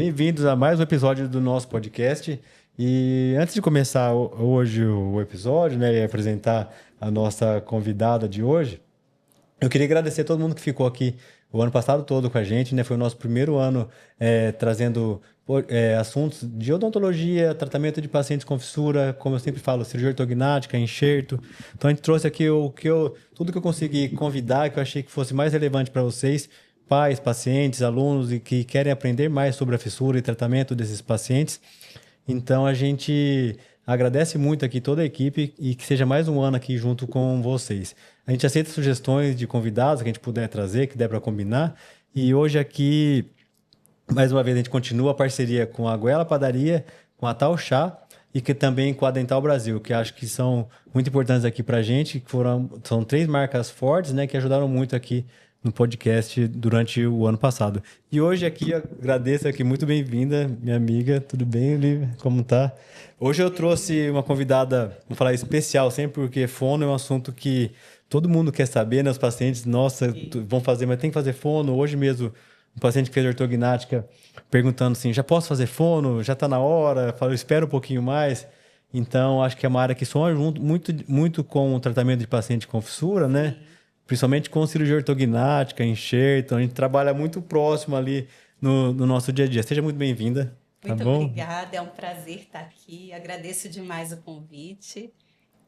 Bem-vindos a mais um episódio do nosso podcast. E antes de começar hoje o episódio, né, e apresentar a nossa convidada de hoje, eu queria agradecer a todo mundo que ficou aqui o ano passado todo com a gente, né? Foi o nosso primeiro ano trazendo assuntos de odontologia, tratamento de pacientes com fissura, como eu sempre falo, cirurgia ortognática, enxerto. Então a gente trouxe aqui tudo que eu consegui convidar, que eu achei que fosse mais relevante para vocês, pais, pacientes, alunos e que querem aprender mais sobre a fissura e tratamento desses pacientes. Então a gente agradece muito aqui toda a equipe e que seja mais um ano aqui junto com vocês. A gente aceita sugestões de convidados que a gente puder trazer, que der para combinar. E hoje aqui, mais uma vez, a gente continua a parceria com a Goela Padaria, com a Tal Chá e que também com a Dental Brasil, que acho que são muito importantes aqui para a gente, são 3 marcas fortes, né, que ajudaram muito aqui no podcast durante o ano passado. E hoje aqui, eu agradeço aqui, muito bem-vinda, minha amiga. Tudo bem, Olivia? Como tá? Hoje eu trouxe uma convidada, vamos falar especial, sempre porque fono é um assunto que todo mundo quer saber, né? Os pacientes, nossa, vão fazer, mas tem que fazer fono. Hoje mesmo, um paciente que fez ortognática perguntando assim, já posso fazer fono? Já está na hora? Falou, espera um pouquinho mais. Então, acho que é uma área que soma junto muito com o tratamento de paciente com fissura, né? Principalmente com cirurgia ortognática, enxerto. A gente trabalha muito próximo ali no nosso dia a dia. Seja muito bem-vinda. Tá Muito bom? obrigada, é um prazer estar aqui. Agradeço demais o convite.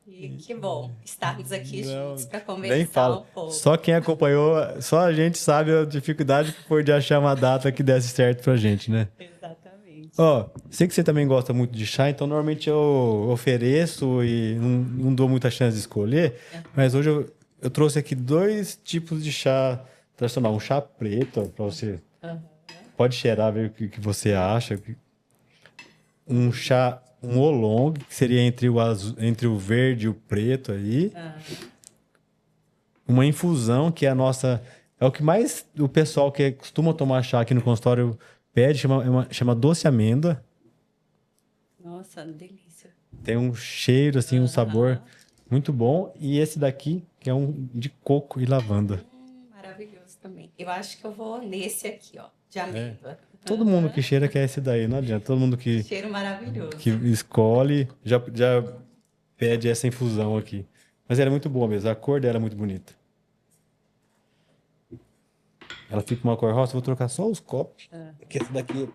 E que bom estarmos aqui juntos para Nem conversar fala. um pouco. Só quem acompanhou, só a gente sabe a dificuldade que foi de achar uma data que desse certo pra gente, né? Exatamente. Ó, sei que você também gosta muito de chá, então normalmente eu ofereço e não dou muita chance de escolher, mas hoje eu trouxe aqui 2 tipos de chá tradicional. Um chá preto, para você. Pode cheirar, ver o que você acha. Um chá, um oolong, que seria entre o azul, entre o verde e o preto aí. Uma infusão, que é a nossa. É o que mais o pessoal que costuma tomar chá aqui no consultório pede, chama doce amêndoa. Nossa, delícia. Tem um cheiro, assim, um sabor muito bom. E esse daqui, que é um de coco e lavanda. Maravilhoso também. Eu acho que eu vou nesse aqui, ó, de amêndoa. Todo mundo que cheira quer esse daí, não adianta. Todo mundo que Cheiro maravilhoso. escolhe já pede essa infusão aqui. Mas ela é muito boa mesmo, a cor dela é muito bonita. Ela fica uma cor rosa, vou trocar só os copos. Que essa daqui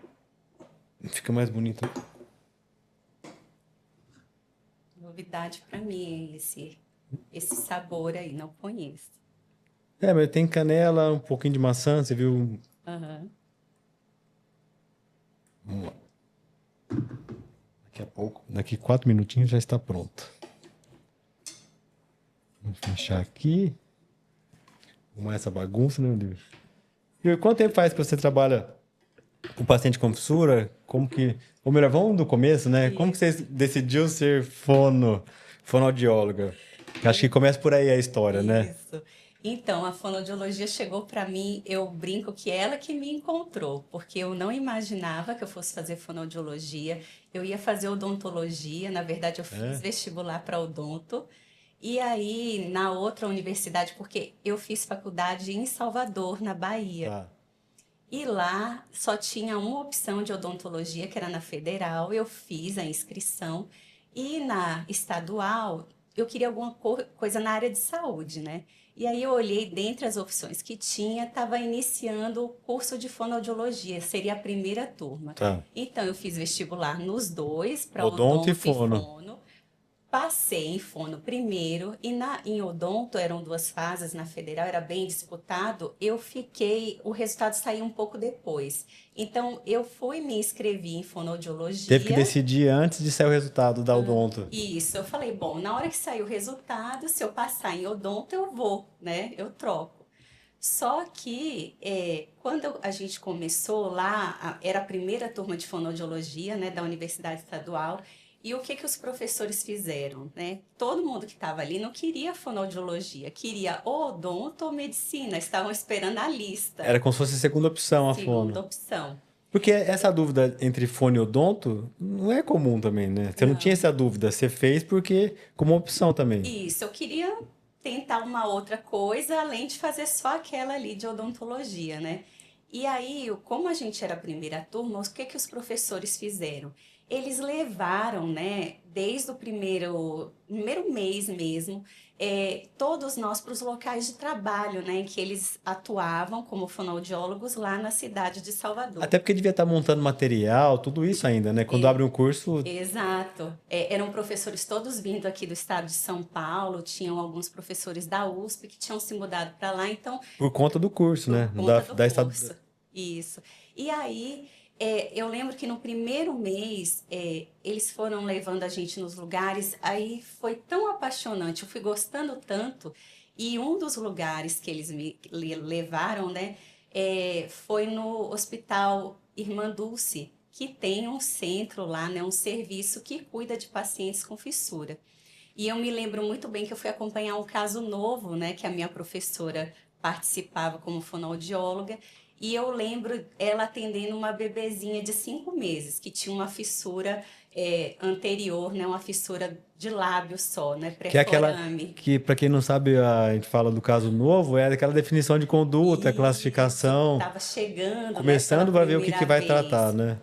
fica mais bonita. Novidade para mim esse sabor aí, não conheço. Mas tem canela, um pouquinho de maçã, você viu? Aham. Vamos lá. Daqui a pouco, daqui 4 minutinhos já está pronto. Vamos fechar aqui. Arrumar essa bagunça, né, Deus? E quanto tempo faz que você trabalha com paciente com fissura? Como que... Ou melhor, vamos do começo, né? Como que você decidiu ser fonoaudióloga? Acho que começa por aí a história, né? Isso. Então, a fonoaudiologia chegou para mim, eu brinco que ela que me encontrou, porque eu não imaginava que eu fosse fazer fonoaudiologia. Eu ia fazer odontologia, na verdade eu fiz vestibular para odonto. E aí, na outra universidade, porque eu fiz faculdade em Salvador, na Bahia. Tá. E lá só tinha uma opção de odontologia, que era na federal. Eu fiz a inscrição. E na estadual, eu queria alguma coisa na área de saúde, né? E aí eu olhei dentre as opções que tinha, estava iniciando o curso de fonoaudiologia, seria a primeira turma. Tá. Então eu fiz vestibular nos dois, para Odonto odonto e e fono. fono. Passei em fono primeiro e em odonto eram 2 fases, na federal era bem disputado. O resultado saiu um pouco depois. Então eu fui me inscrevi em fonoaudiologia. Teve que decidir antes de sair o resultado da odonto. Isso, eu falei, bom, na hora que sair o resultado, se eu passar em odonto, eu vou, né? Eu troco. Só que quando a gente começou lá, era a primeira turma de fonoaudiologia, né, da Universidade Estadual. E o que os professores fizeram, né? Todo mundo que estava ali não queria fonoaudiologia, queria ou odonto ou medicina, estavam esperando a lista. Era como se fosse a segunda opção, a Segunda fono. opção. Porque essa dúvida entre fone e odonto não é comum também, né? Você não tinha essa dúvida, você fez porque como opção também. Isso, eu queria tentar uma outra coisa, além de fazer só aquela ali de odontologia, né? E aí, como a gente era a primeira turma, o que que os professores fizeram? Eles levaram, né, desde o primeiro mês mesmo, todos nós para os locais de trabalho, né, em que eles atuavam como fonoaudiólogos lá na cidade de Salvador. Até porque devia estar montando material, tudo isso ainda, né? Quando abre um curso, Exato. Eram professores todos vindo aqui do estado de São Paulo, tinham alguns professores da USP que tinham se mudado para lá, então por conta do curso, por né? conta do Da estado... curso. Isso. E aí, eu lembro que no primeiro mês, eles foram levando a gente nos lugares, aí foi tão apaixonante, eu fui gostando tanto, e um dos lugares que eles me levaram, né, foi no Hospital Irmã Dulce, que tem um centro lá, né, um serviço que cuida de pacientes com fissura. E eu me lembro muito bem que eu fui acompanhar um caso novo, né, que a minha professora participava como fonoaudióloga, e eu lembro ela atendendo uma bebezinha de 5 meses, que tinha uma fissura anterior, né, uma fissura de lábio só, né, Que é aquela pré-forame. que, para quem não sabe, a gente fala do caso novo, é aquela definição de conduta, Isso, classificação, estava chegando, né, pela começando vai ver o que primeira vai tratar, vez. né?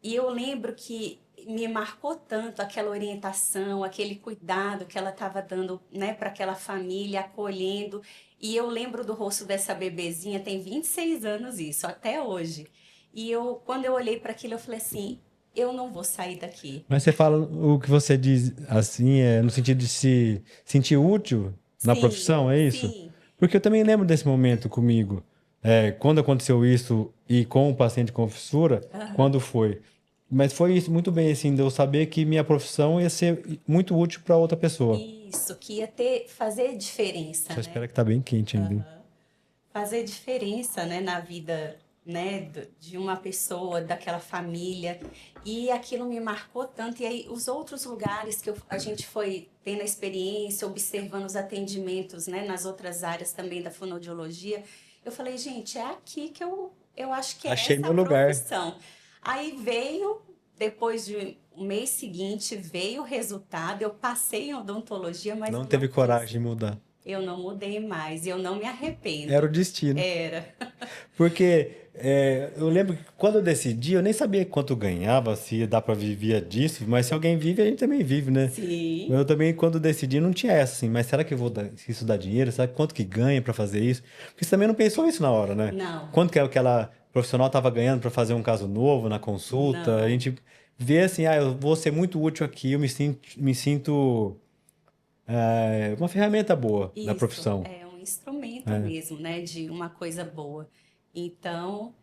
E eu lembro que me marcou tanto aquela orientação, aquele cuidado que ela estava dando, né, para aquela família, acolhendo. E eu lembro do rosto dessa bebezinha, tem 26 anos isso, até hoje. E quando eu olhei para aquilo, eu falei assim, eu não vou sair daqui. Mas você fala o que você diz assim, é no sentido de se sentir útil na Sim, profissão, é isso? sim. Porque eu também lembro desse momento comigo. É, quando aconteceu isso e com o paciente com fissura, Aham. quando foi? Mas foi isso muito bem assim, de eu saber que minha profissão ia ser muito útil para outra pessoa. Isso, que ia fazer diferença, Só né? espera que tá bem quente ainda, hein? Fazer diferença, né, na vida, né, de uma pessoa, daquela família. E aquilo me marcou tanto. E aí, os outros lugares que a gente foi tendo a experiência, observando os atendimentos, né, nas outras áreas também da fonoaudiologia, eu falei, gente, é aqui que eu acho que é Achei essa a meu lugar. profissão. Aí veio, depois de um mês seguinte, veio o resultado, eu passei em odontologia, mas Não não teve foi, coragem de mudar. eu não mudei mais, e eu não me Era o arrependo. destino. Era. Porque eu lembro que quando eu decidi, eu nem sabia quanto ganhava, se ia dar para viver disso, mas se alguém vive, a gente também vive, né? Sim, Eu também, quando decidi, não tinha essa, assim, mas será que eu vou se isso dá dinheiro? Será que quanto que ganha para fazer isso? Porque você também não pensou isso na hora, né? não, Quanto que aquela profissional estava ganhando para fazer um caso novo na consulta? A não. gente vê assim, eu vou ser muito útil aqui, eu me sinto uma ferramenta boa na Isso profissão. é um instrumento mesmo, né, de uma coisa boa. Então,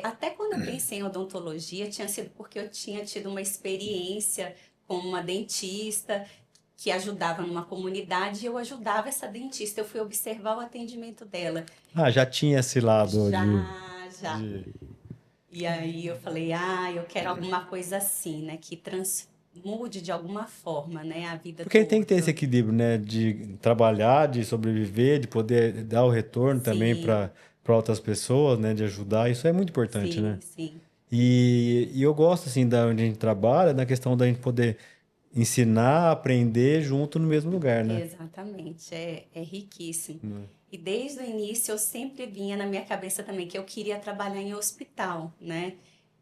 até quando eu pensei em odontologia, tinha sido porque eu tinha tido uma experiência com uma dentista que ajudava numa comunidade e eu ajudava essa dentista. Eu fui observar o atendimento dela. Ah, já tinha esse lado Já, já. de E aí eu falei, eu quero alguma coisa assim, né, que mude de alguma forma, né, a vida Porque do tem que ter esse outro. equilíbrio, né? De trabalhar, de sobreviver, de poder dar o retorno também Sim, para outras pessoas, né? De ajudar. Isso é muito importante, né? sim, sim. E eu gosto, assim, da onde a gente trabalha, na questão da gente poder ensinar, aprender junto no mesmo lugar, né? Exatamente, é riquíssimo. Né? E desde o início eu sempre vinha na minha cabeça também que eu queria trabalhar em hospital, né?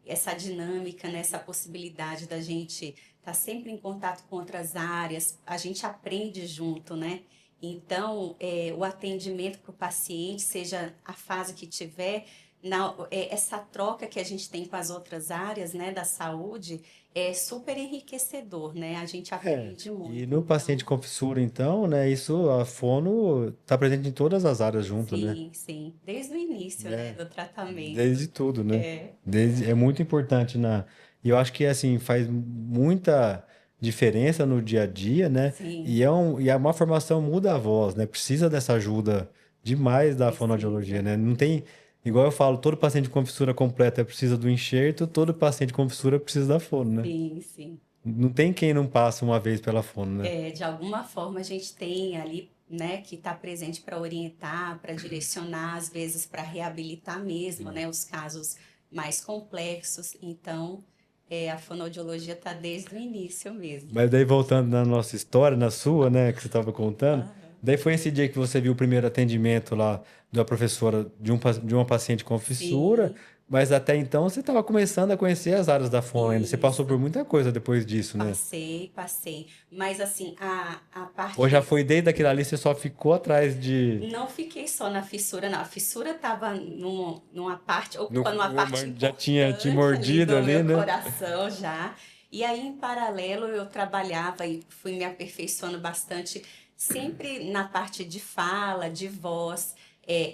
Essa dinâmica, né? Essa possibilidade da gente estar sempre em contato com outras áreas, a gente aprende junto, né? Então, o atendimento para o paciente, seja a fase que tiver, essa troca que a gente tem com as outras áreas, né, da saúde, é super enriquecedor, né? A gente É. aprende E muito. no paciente Então, com fissura, então, né? Isso, a fono está presente em todas as áreas junto, né? sim, sim. Desde o início, né, É. do tratamento. Desde tudo, né? É, Desde, é muito importante na. E eu acho que assim faz muita diferença no dia a dia, né? sim, E uma formação muda a voz, né? Precisa dessa ajuda demais da fonoaudiologia, precisa. né? Não tem, igual eu falo, todo paciente com fissura completa precisa do enxerto, todo paciente com fissura precisa da fono, né? Sim, sim. Não tem quem não passa uma vez pela fono, né? De alguma forma a gente tem ali, né, que está presente para orientar, para direcionar, às vezes para reabilitar mesmo, né, os casos mais complexos. Então, a fonoaudiologia está desde o início mesmo. Mas daí voltando na nossa história, na sua, né, que você estava contando, Aham. Daí foi esse dia que você viu o primeiro atendimento lá da professora de uma paciente com fissura, Sim, mas até então você estava começando a conhecer as áreas da fono ainda. Você passou por isso. muita coisa depois disso, né? Passei. Mas assim, a Ou já parte. foi desde aquilo ali, você só ficou atrás de. Não fiquei só na fissura, não. A fissura estava numa parte, ocupando uma parte Já tinha te importante ali mordido do ali, meu né? coração já. E aí, em paralelo, eu trabalhava e fui me aperfeiçoando bastante, sempre na parte de fala, de voz.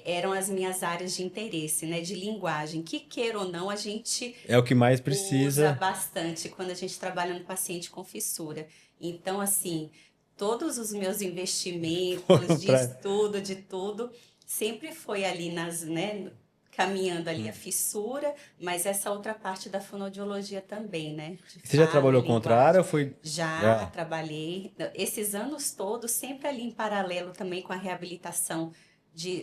Eram as minhas áreas de interesse, né? De linguagem, que queira ou não, a gente É o que mais usa precisa. bastante quando a gente trabalha no paciente com fissura. Então, assim, todos os meus investimentos Foram de pra... estudo, de tudo, sempre foi ali né, caminhando ali a Hum. fissura, mas essa outra parte da fonoaudiologia também, né, de Você já fala e trabalhou contra a área linguagem. ou foi. Já Já. trabalhei esses anos todos, sempre ali em paralelo também com a reabilitação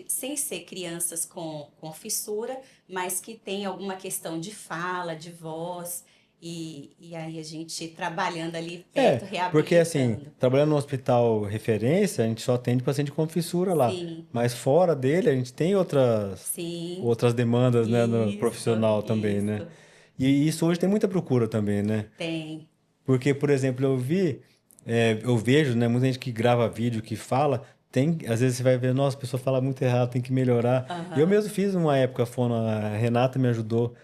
sem ser crianças com fissura, mas que tem alguma questão de fala, de voz, e aí a gente trabalhando ali É, perto, porque assim, reabilitando. trabalhando no hospital referência, a gente só atende paciente com fissura lá. Sim, Mas fora dele, a gente tem sim, outras demandas, né, no isso, profissional também, né? isso, E isso hoje tem muita procura também, né? tem. Porque, por exemplo, eu vejo, né, muita gente que grava vídeo, que fala, às vezes você vai ver, nossa, a pessoa fala muito errado, tem que melhorar. Eu Aham. mesmo fiz uma época fono, a Renata me ajudou,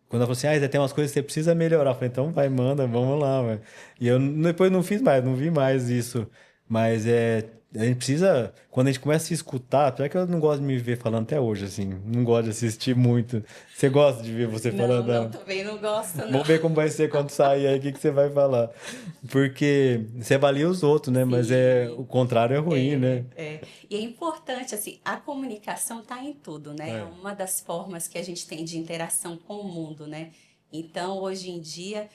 quando ela falou assim, Zé, tem umas coisas que você precisa melhorar. Eu falei, então vai, manda, vamos lá, vai. E eu depois não fiz mais, não vi mais isso. Mas a gente precisa, quando a gente começa a se escutar, apesar que eu não gosto de me ver falando até hoje, assim, não gosto de assistir muito. Você gosta de ver você Não, falando? não, Ah, também não gosto, não. vamos ver como vai ser quando sair aí, o que que você vai falar. Porque você avalia os outros, né? Mas o Sim. contrário é ruim, né? E é importante, assim, a comunicação está em tudo, né? É É. uma das formas que a gente tem de interação com o mundo, né? Então, hoje em dia,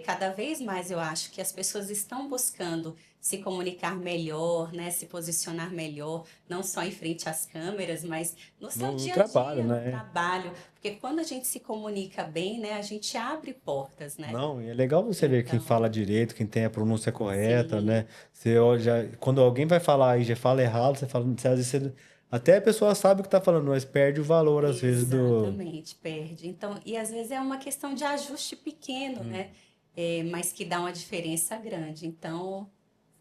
cada vez mais eu acho que as pessoas estão buscando se comunicar melhor, né? Se posicionar melhor, não só em frente às câmeras, mas no seu No dia a trabalho, dia, no né? trabalho. Porque quando a gente se comunica bem, né? A gente abre portas, né? Não, e é legal você ver quem Então, fala direito, quem tem a pronúncia correta, né? sim. Você olha, quando alguém vai falar e já fala errado, você fala, às vezes até a pessoa sabe o que tá falando, mas perde o valor, às vezes, do. Exatamente, perde. Então, e às vezes é uma questão de ajuste pequeno, né? Mas que dá uma diferença grande. Então,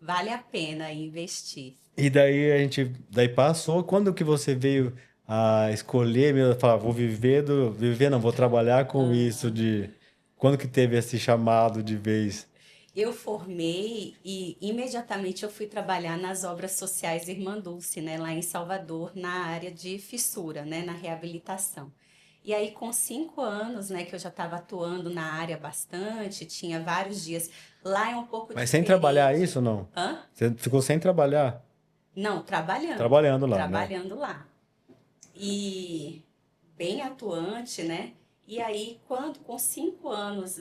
vale a pena investir. E daí daí passou, quando que você veio a escolher, mesmo, falar, viver não, vou trabalhar com isso quando que teve esse chamado de vez? Eu formei e imediatamente eu fui trabalhar nas obras sociais Irmã Dulce, né, lá em Salvador, na área de fissura, né, na reabilitação. E aí, com 5 anos, né, que eu já estava atuando na área bastante, tinha vários dias. Lá é um pouco Mas sem trabalhar diferente. isso, ou não? Hã? Você ficou sem trabalhar, Não, trabalhando, trabalhando lá, né? trabalhando lá. E bem atuante, né? E aí, quando com 5 anos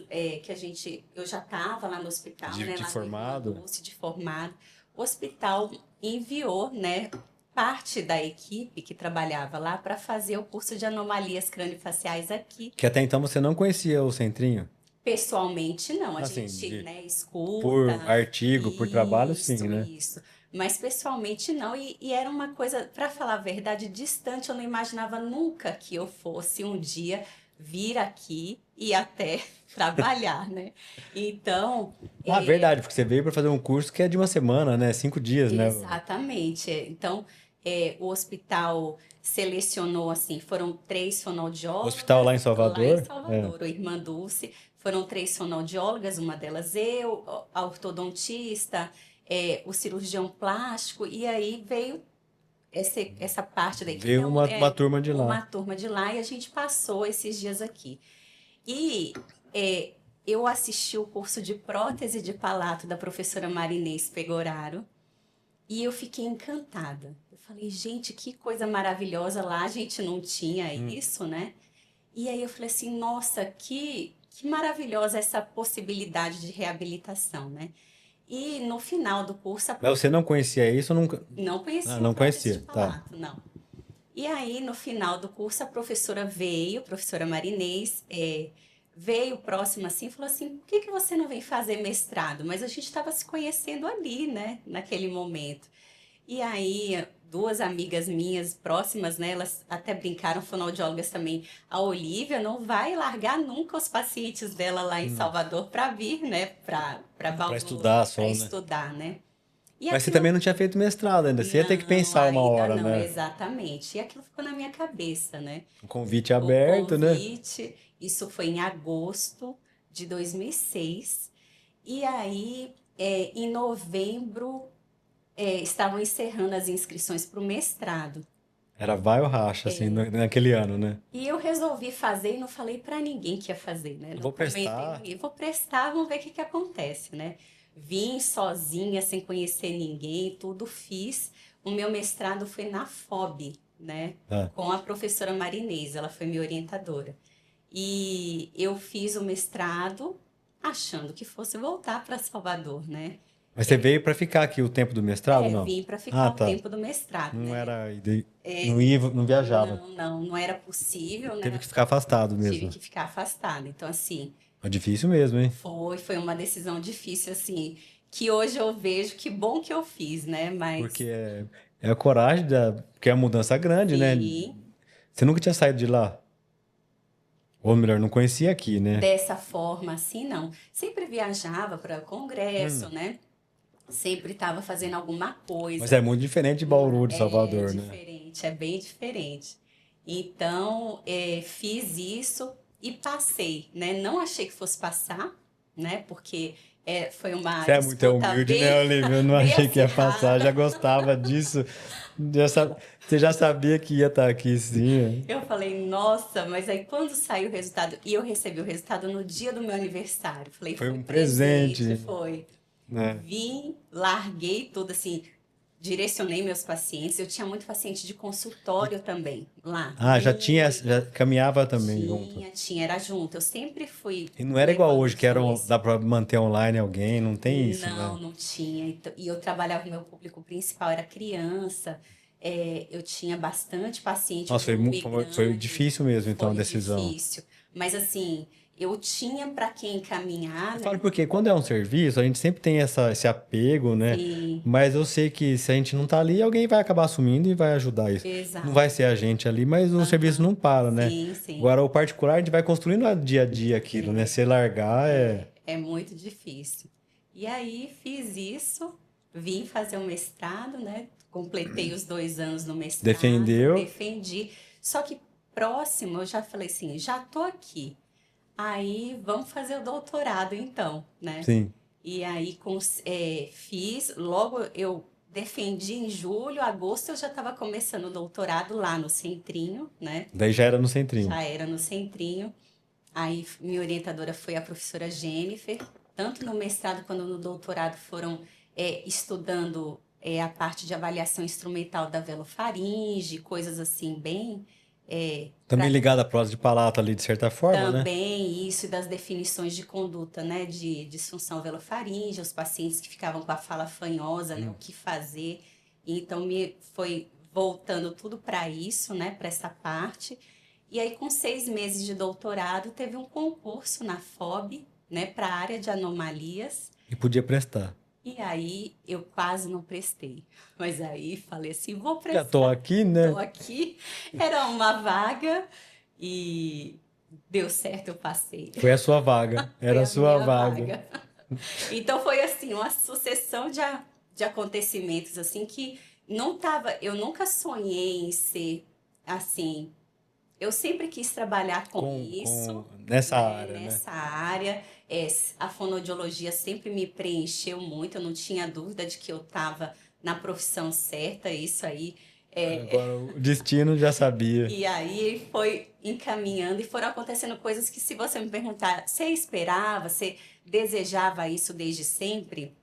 eu já estava lá no hospital, né? De Lá no Irmã formado. Dulce, de formado, o hospital enviou, né? Parte da equipe que trabalhava lá para fazer o curso de anomalias crâniofaciais aqui. Que até então você não conhecia o Centrinho? Pessoalmente, não, a Assim, gente, né, por escuta, artigo, por trabalho, sim, isso, né? isso. Mas pessoalmente não, e era uma coisa, para falar a verdade, distante. Eu não imaginava nunca que eu fosse um dia vir aqui e até trabalhar, né? Então, Ah, verdade, porque você veio para fazer um curso que é de uma semana, né? 5 dias, né? exatamente. Então, o hospital selecionou, assim, foram 3 O hospital fonoaudiólogas lá em lá em Salvador. É. Salvador, o Irmã Dulce. Foram 3 fonoaudiólogas, uma delas eu, a ortodontista, o cirurgião plástico, e aí veio essa parte da equipe. Veio Então, uma turma de lá. uma turma de lá e a gente passou esses dias aqui. E é, eu assisti o curso de prótese de palato da professora Marinês Pegoraro, e eu fiquei encantada. Eu falei, gente, que coisa maravilhosa, lá a gente não tinha isso, né? E aí eu falei assim, nossa, que maravilhosa essa possibilidade de reabilitação, né? E no final do curso, Mas você não conhecia isso? Nunca. não Ah, conhecia não prótese de conhecia, tá. palato, não. E aí, no final do curso, a professora veio, a professora Marinês, veio próxima assim e falou assim, por que que você não vem fazer mestrado? Mas a gente estava se conhecendo ali, né, naquele momento. E aí, duas amigas minhas próximas, né, elas até brincaram, fonoaudiólogas também. A Olivia não vai largar nunca os pacientes dela lá em Salvador para vir, né, para Para Bauru, estudar para só, né? estudar, né? E Mas você aquilo também não tinha feito mestrado ainda. Você ia ter que não, pensar uma ainda hora, não, né? exatamente. E aquilo ficou na minha cabeça, né? Um convite O aberto, né? convite, isso foi em agosto de 2006. E aí, em novembro, estavam encerrando as inscrições para o mestrado. Era vai ou racha, assim, naquele ano, né? E eu resolvi fazer e não falei para ninguém que ia fazer, né? Eu Não vou comentei com prestar. ninguém. Vou prestar, vamos ver o que que acontece, né? Vim sozinha, sem conhecer ninguém, tudo fiz. O meu mestrado foi na FOB, né? Ah. Com a professora Marinês, ela foi minha orientadora. E eu fiz o mestrado achando que fosse voltar para Salvador, né? Mas você veio para ficar aqui o tempo do mestrado, não? Vim para Ah, ficar o tá. tempo do mestrado, Não né? era. Não ia, não viajava. Não era possível, Teve né? que ficar afastado Tive mesmo. que ficar afastada. Então, assim, É difícil mesmo, hein? foi uma decisão difícil, assim, que hoje eu vejo que bom que eu fiz, né? Porque Mas, é a coragem da. Porque é uma mudança grande, né? sim, Você nunca tinha saído de lá? Ou melhor, não conhecia aqui, né? dessa forma, assim, não. Sempre viajava para congresso, né? Sempre estava fazendo alguma Mas coisa. é muito diferente de Bauru, de É Salvador, né? diferente, é bem diferente. Então, fiz isso e passei, né? Não achei que fosse passar, né? Porque foi uma Você é muito disputa humilde, né, Olivia? Eu não bem achei que ia passar, já acirrada. gostava disso. Você já sabia que ia estar aqui, sim. Eu falei, nossa, mas aí quando saiu o resultado, e eu recebi o resultado no dia do meu aniversário, falei, Foi foi um presente, presente, foi. né? Vim, larguei tudo assim, direcionei meus pacientes. Eu tinha muito paciente de consultório também lá, Ah, já muito. caminhava também junto. Tinha, era junto. Eu sempre fui E não era igual levando hoje, os dois. dá pra manter online alguém, não tem isso, Não, né? não tinha. E eu trabalhava, meu público principal era criança. Eu tinha bastante paciente, Nossa, volume foi grande, difícil mesmo, então, a foi decisão. difícil. Mas assim, eu tinha para quem encaminhar, Eu né? falo porque quando é um serviço, a gente sempre tem esse apego, né? Sim, Mas eu sei que se a gente não tá ali, alguém vai acabar assumindo e vai ajudar isso. Não vai exato. ser a gente ali, mas o serviço Aham. não para, né? Sim, sim. Agora, o particular, a gente vai construindo a dia a dia aquilo, né? Se largar, É muito difícil. E aí fiz isso, vim fazer o mestrado, né? Completei os 2 anos no mestrado, defendeu. defendi. Só que próximo eu já falei assim, já tô aqui. Aí vamos fazer o doutorado então, né? Sim. E aí fiz, logo eu defendi em julho, agosto eu já estava começando o doutorado lá no Centrinho, né? Daí já era no centrinho. Já era no Centrinho. Aí minha orientadora foi a professora Jennifer, tanto no mestrado quanto no doutorado foram estudando a parte de avaliação instrumental da velofaringe, coisas assim bem Também ligado à prosa de palato ali, de certa forma, né? também isso e das definições de conduta, né, de disfunção velofaríngea, os pacientes que ficavam com a fala fanhosa, né, o que fazer. Então, me foi voltando tudo para isso, né, para essa parte. E aí, com 6 meses de doutorado, teve um concurso na FOB, né, para a área de anomalias. E podia prestar. E aí, eu quase não prestei. Mas aí, falei assim, vou Já tô prestar. aqui, Estou né? aqui. Era uma vaga e deu certo, eu passei. Foi a sua vaga. Foi Era a a sua minha vaga. vaga. Então foi assim, uma sucessão de acontecimentos assim que não tava, eu nunca sonhei em ser assim. Eu sempre quis trabalhar com isso, Nessa né, área, né? nessa área. A fonoaudiologia sempre me preencheu muito, eu não tinha dúvida de que eu estava na profissão certa, isso aí. Agora, o destino já sabia. E aí foi encaminhando e foram acontecendo coisas que, se você me perguntar, você esperava, você desejava isso desde sempre?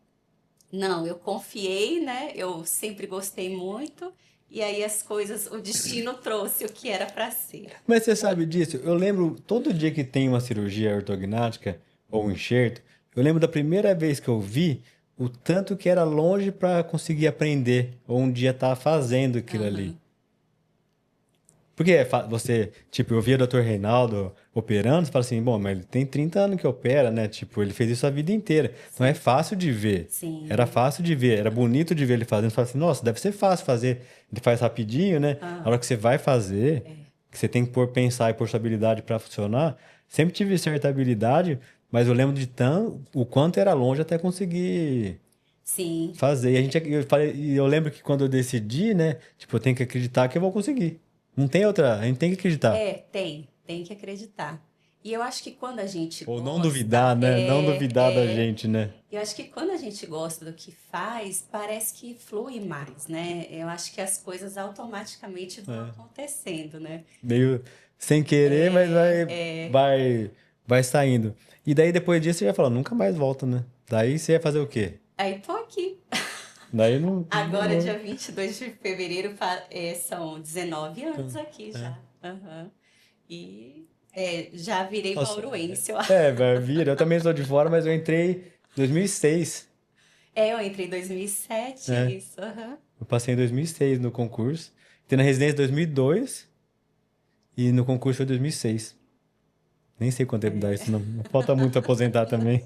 Não, eu confiei, né? Eu sempre gostei muito. E aí as coisas, o destino trouxe o que era para ser. Mas você sabe disso? Eu lembro, todo dia que tem uma cirurgia ortognática ou um enxerto, eu lembro da primeira vez que eu vi o tanto que era longe para conseguir aprender, ou um dia estar fazendo aquilo ali. Porque você, tipo, eu via o Dr. Reinaldo operando, você fala assim, bom, mas ele tem 30 anos que opera, né? Tipo, ele fez isso a vida inteira. Então é fácil de ver. Era Sim. fácil de ver, era bonito de ver ele fazendo. Você fala assim, nossa, deve ser fácil fazer. Ele faz rapidinho, né? A hora Ah, que você vai fazer, é. que você tem que pensar e pôr sua habilidade para funcionar. Sempre tive certa habilidade, mas eu lembro de o quanto era longe até conseguir Sim. fazer. E eu lembro que quando eu decidi, né? Tipo, eu tenho que acreditar que eu vou conseguir. Não tem outra, a gente tem que acreditar. Tem que acreditar. E eu acho que quando a gente Ou não duvidar, gosta, né? Não duvidar da gente, né? eu acho que quando a gente gosta do que faz, parece que flui mais, né? Eu acho que as coisas automaticamente vão É. acontecendo, né? Meio sem querer, mas vai saindo. E daí depois disso você já falou, nunca mais volta, né? Daí você ia fazer o quê? Aí tô aqui. Daí não. Agora, dia 22 de fevereiro, são 19 anos aqui É. já. Aham. E já virei Nossa, bauruense. vai vir. Eu também sou de fora, mas eu entrei em 2006. Eu entrei em 2007, Né? isso. Aham. Eu passei em 2006 no concurso. Entrei na residência em 2002 e no concurso foi 2006. Nem sei quanto tempo dá isso, não. Falta muito pra aposentar também.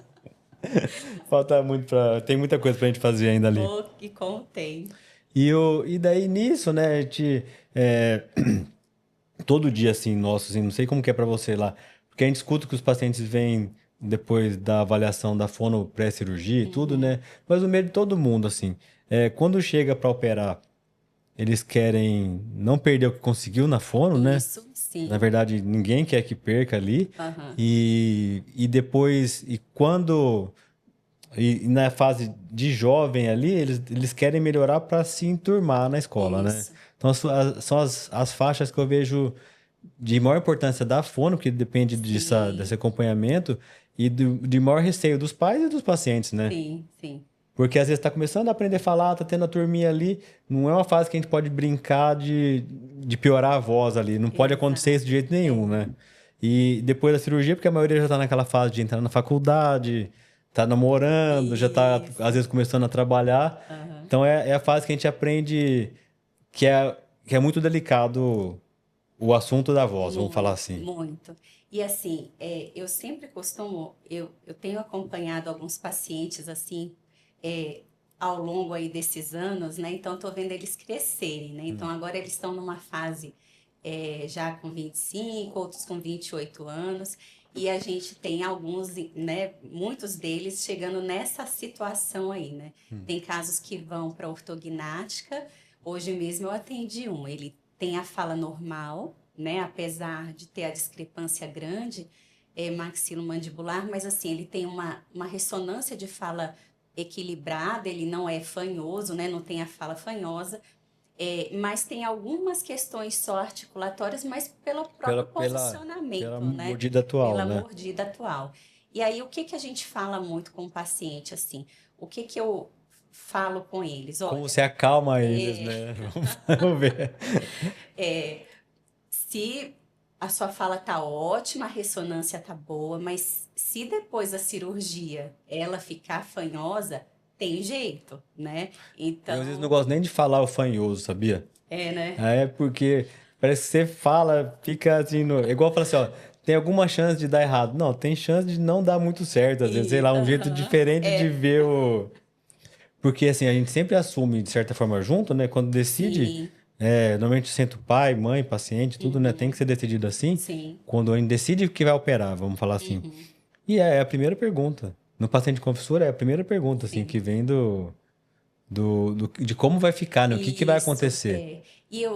Falta muito pra. Tem muita coisa pra gente fazer ainda ali. E contei. E daí nisso, né, a gente. é, Todo dia, assim, nosso, assim, não sei como que é pra você lá. Porque a gente escuta que os pacientes vêm depois da avaliação da fono pré-cirurgia e tudo, Uhum. né? Mas o medo de todo mundo, assim. Quando chega pra operar, eles querem não perder o que conseguiu na fono, né? Isso, Na sim. verdade, ninguém quer que perca ali. Aham. E depois, e na fase de jovem ali, eles querem melhorar para se enturmar na escola, né? Isso. Então, são as faixas que eu vejo de maior importância da fono, que depende desse Sim, acompanhamento, e de maior receio dos pais e dos pacientes, né? sim, sim. Porque às vezes está começando a aprender a falar, tá tendo a turminha ali, não é uma fase que a gente pode brincar de piorar a voz ali, não pode acontecer isso de Exato. jeito nenhum, né? E depois da cirurgia, porque a maioria já tá naquela fase de entrar na faculdade, tá namorando, já tá às Isso. vezes começando a trabalhar. Aham. Então é a fase que a gente aprende que que é muito delicado o assunto da voz, vamos falar Muito, assim. muito. E assim, eu sempre costumo, eu tenho acompanhado alguns pacientes assim, é, ao longo aí desses anos, né? Então, estou vendo eles crescerem, né? Então, agora eles estão numa fase já com 25, outros com 28 anos, e a gente tem alguns, né? Muitos deles chegando nessa situação aí, né? Tem casos que vão para ortognática. Hoje mesmo eu atendi um, ele tem a fala normal, né? Apesar de ter a discrepância grande, maxilomandibular, mas assim, ele tem uma ressonância de fala equilibrada, ele não é fanhoso, né? Não tem a fala fanhosa, mas tem algumas questões só articulatórias, mas pelo Pela, próprio pela, pela posicionamento, né? mordida atual, Pela né? mordida atual. E aí, o que que a gente fala muito com o paciente, assim? O que que eu falo com eles? Como Olha, você acalma eles, né? Vamos ver. se a sua fala tá ótima, a ressonância tá boa, mas se depois da cirurgia ela ficar fanhosa, tem jeito, né? Eu às vezes não Então, gosto nem de falar o fanhoso, sabia? né? É porque parece que você fala, fica assim, é igual falar assim, ó, tem alguma chance de dar errado. Não, tem chance de não dar muito certo, às vezes, sei lá, um jeito Aham, diferente de ver o. Porque assim, a gente sempre assume, de certa forma, junto, né? Quando decide, sim, normalmente senta o pai, mãe, paciente, tudo, né? Tem que ser decidido assim. sim, Quando a gente decide que vai operar, vamos falar assim. uhum, E é a primeira pergunta. No paciente com fissura, é a primeira pergunta, assim, que sim. vem de como vai ficar, né? O que vai Isso, acontecer.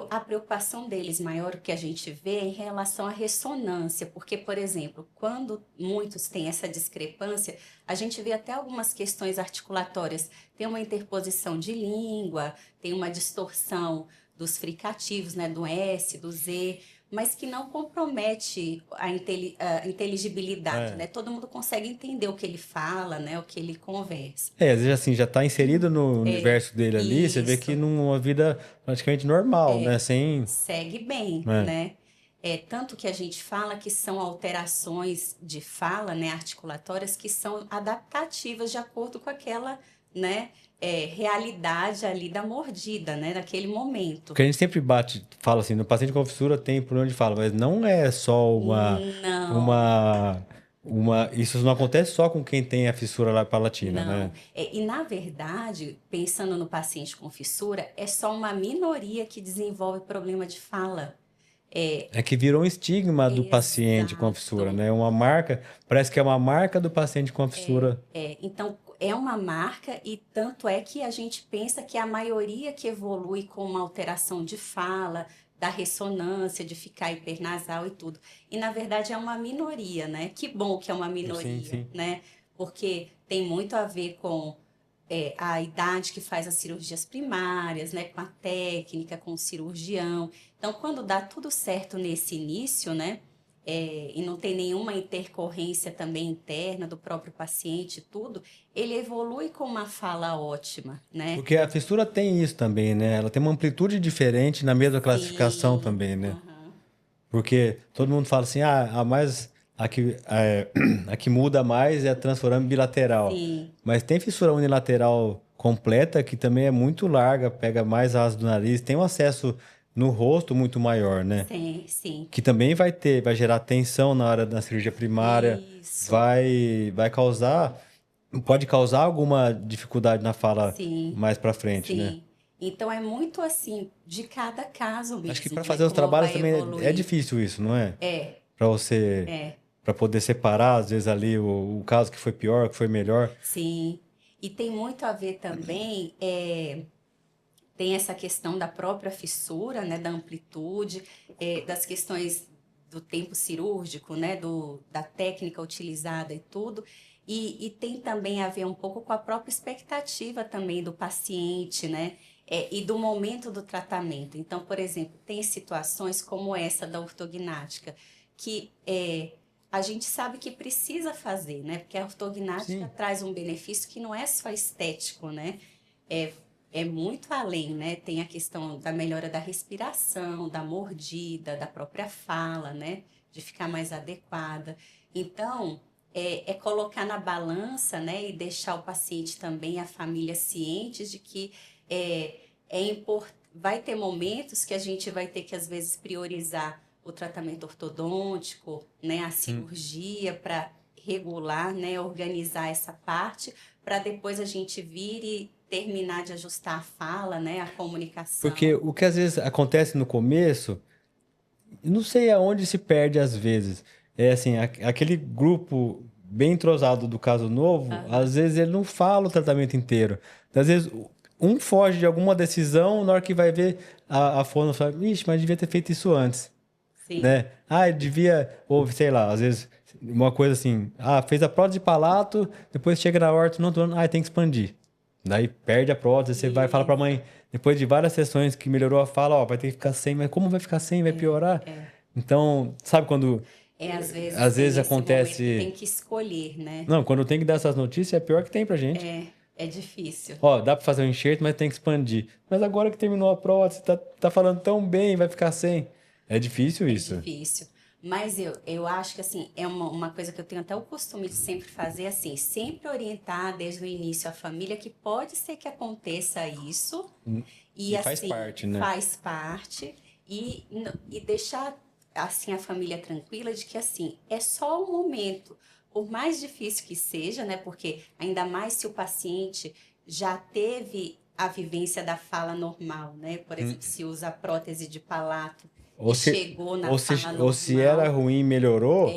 a preocupação deles maior que a gente vê é em relação à ressonância, porque, por exemplo, quando muitos têm essa discrepância, a gente vê até algumas questões articulatórias. Tem uma interposição de língua, tem uma distorção dos fricativos, né, do S, do Z, mas que não compromete a inteligibilidade, É. né? Todo mundo consegue entender o que ele fala, né, o que ele conversa. Às vezes assim, já está inserido no universo dele ali, você vê que Isso. numa vida praticamente normal, né? Sem. Segue bem, É. né? Tanto que a gente fala que são alterações de fala, né, articulatórias, que são adaptativas de acordo com aquela né, realidade ali da mordida, né, naquele momento. Porque a gente sempre fala assim, no paciente com fissura tem por onde fala, mas não é só Não, isso não acontece só com quem tem a fissura lá palatina, né? não. E na verdade, pensando no paciente com fissura, é só uma minoria que desenvolve problema de fala. É, É que virou um estigma do paciente com fissura, exato. né? Uma marca, parece que é uma marca do paciente com fissura. Então, é uma marca e tanto é que a gente pensa que a maioria que evolui com uma alteração de fala, da ressonância, de ficar hipernasal e tudo. E, na verdade, é uma minoria, né? Que bom que é uma Sim, minoria, sim. né? Porque tem muito a ver com a idade que faz as cirurgias primárias, né? Com a técnica, com o cirurgião. Então, quando dá tudo certo nesse início, né? E não tem nenhuma intercorrência também interna do próprio paciente, tudo, ele evolui com uma fala ótima, né? Porque a fissura tem isso também, né? Ela tem uma amplitude diferente na mesma classificação Sim, também, né? aham, Porque todo mundo fala assim, a que muda mais é a transforame bilateral. sim, Mas tem fissura unilateral completa que também é muito larga, pega mais asa do nariz, tem um acesso no rosto muito maior, né? sim, sim. Que também vai gerar tensão na hora da cirurgia primária, Isso, pode causar alguma dificuldade na fala sim, mais pra frente, né? sim. Então é muito assim, de cada caso Acho que mesmo, para né? fazer os Como trabalhos vai também é evoluir. difícil isso, não é? É, Para você, é. para poder separar, às vezes, ali o caso que foi pior, que foi melhor. Sim, e tem muito a ver também, tem essa questão da própria fissura, né, da amplitude, das questões do tempo cirúrgico, né, da técnica utilizada e tudo, e tem também a ver um pouco com a própria expectativa também do paciente, né, e do momento do tratamento. Então, por exemplo, tem situações como essa da ortognática, que a gente sabe que precisa fazer, né? Porque a ortognática Sim. traz um benefício que não é só estético, né? É, é muito além, né? Tem a questão da melhora da respiração, da mordida, da própria fala, né? De ficar mais adequada. Então, é colocar na balança, né? E deixar o paciente também, a família cientes de que vai ter momentos que a gente vai ter que, às vezes, priorizar o tratamento ortodôntico, né? A cirurgia para regular, né? Organizar essa parte, para depois a gente vir e terminar de ajustar a fala, né, a Porque comunicação. o que às vezes acontece no começo, não sei aonde se perde às vezes. É assim, aquele grupo bem entrosado do caso novo, Aham, às vezes ele não fala o tratamento inteiro. Às vezes um foge de alguma decisão, na hora que vai ver a fono fala, ixi, mas devia ter feito isso antes. sim, Né? Ah, devia, ou sei lá, às vezes uma coisa assim, fez a prótese de palato, depois chega na horta, não, tem que expandir. Daí perde a prótese, você vai falar pra isso, mãe, depois de várias sessões que melhorou a fala, ó, vai ter que ficar sem, mas como vai ficar sem? Vai piorar? é. Então, sabe quando Às vezes às vezes tem esse momento que tem acontece, que escolher, né? não, quando tem que dar essas notícias, é pior que tem pra gente. É difícil, Ó, dá pra fazer um enxerto, mas tem que expandir. Mas agora que terminou a prótese, tá falando tão bem, vai ficar sem. É difícil é isso. difícil. Mas eu acho que, assim, é uma coisa que eu tenho até o costume de sempre fazer, assim, sempre orientar desde o início a família que pode ser que aconteça isso, e E faz assim, parte, né? faz parte, e deixar, assim, a família tranquila de que, assim, é só um momento, por mais difícil que seja, né, porque ainda mais se o paciente já teve a vivência da fala normal, né, por exemplo, se usa prótese de palato Ou e se, chegou na fala ou se era normal, ruim e melhorou,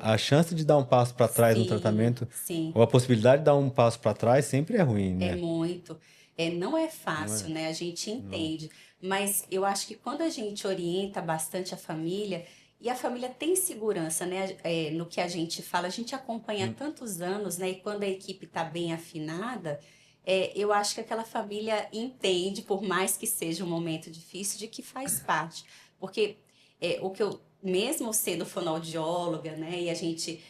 a chance de dar um passo para trás no sim, tratamento, sim. ou a possibilidade de dar um passo para trás sempre é ruim, É né? muito. Não é Não fácil, é? né? A gente Não. entende. Mas eu acho que quando a gente orienta bastante a família, e a família tem segurança, né? No que a gente fala, a gente acompanha há tantos anos, né? E quando a equipe está bem afinada, eu acho que aquela família entende, por mais que seja um momento difícil, de que faz parte. Porque o que eu, mesmo sendo fonoaudióloga, né? E a gente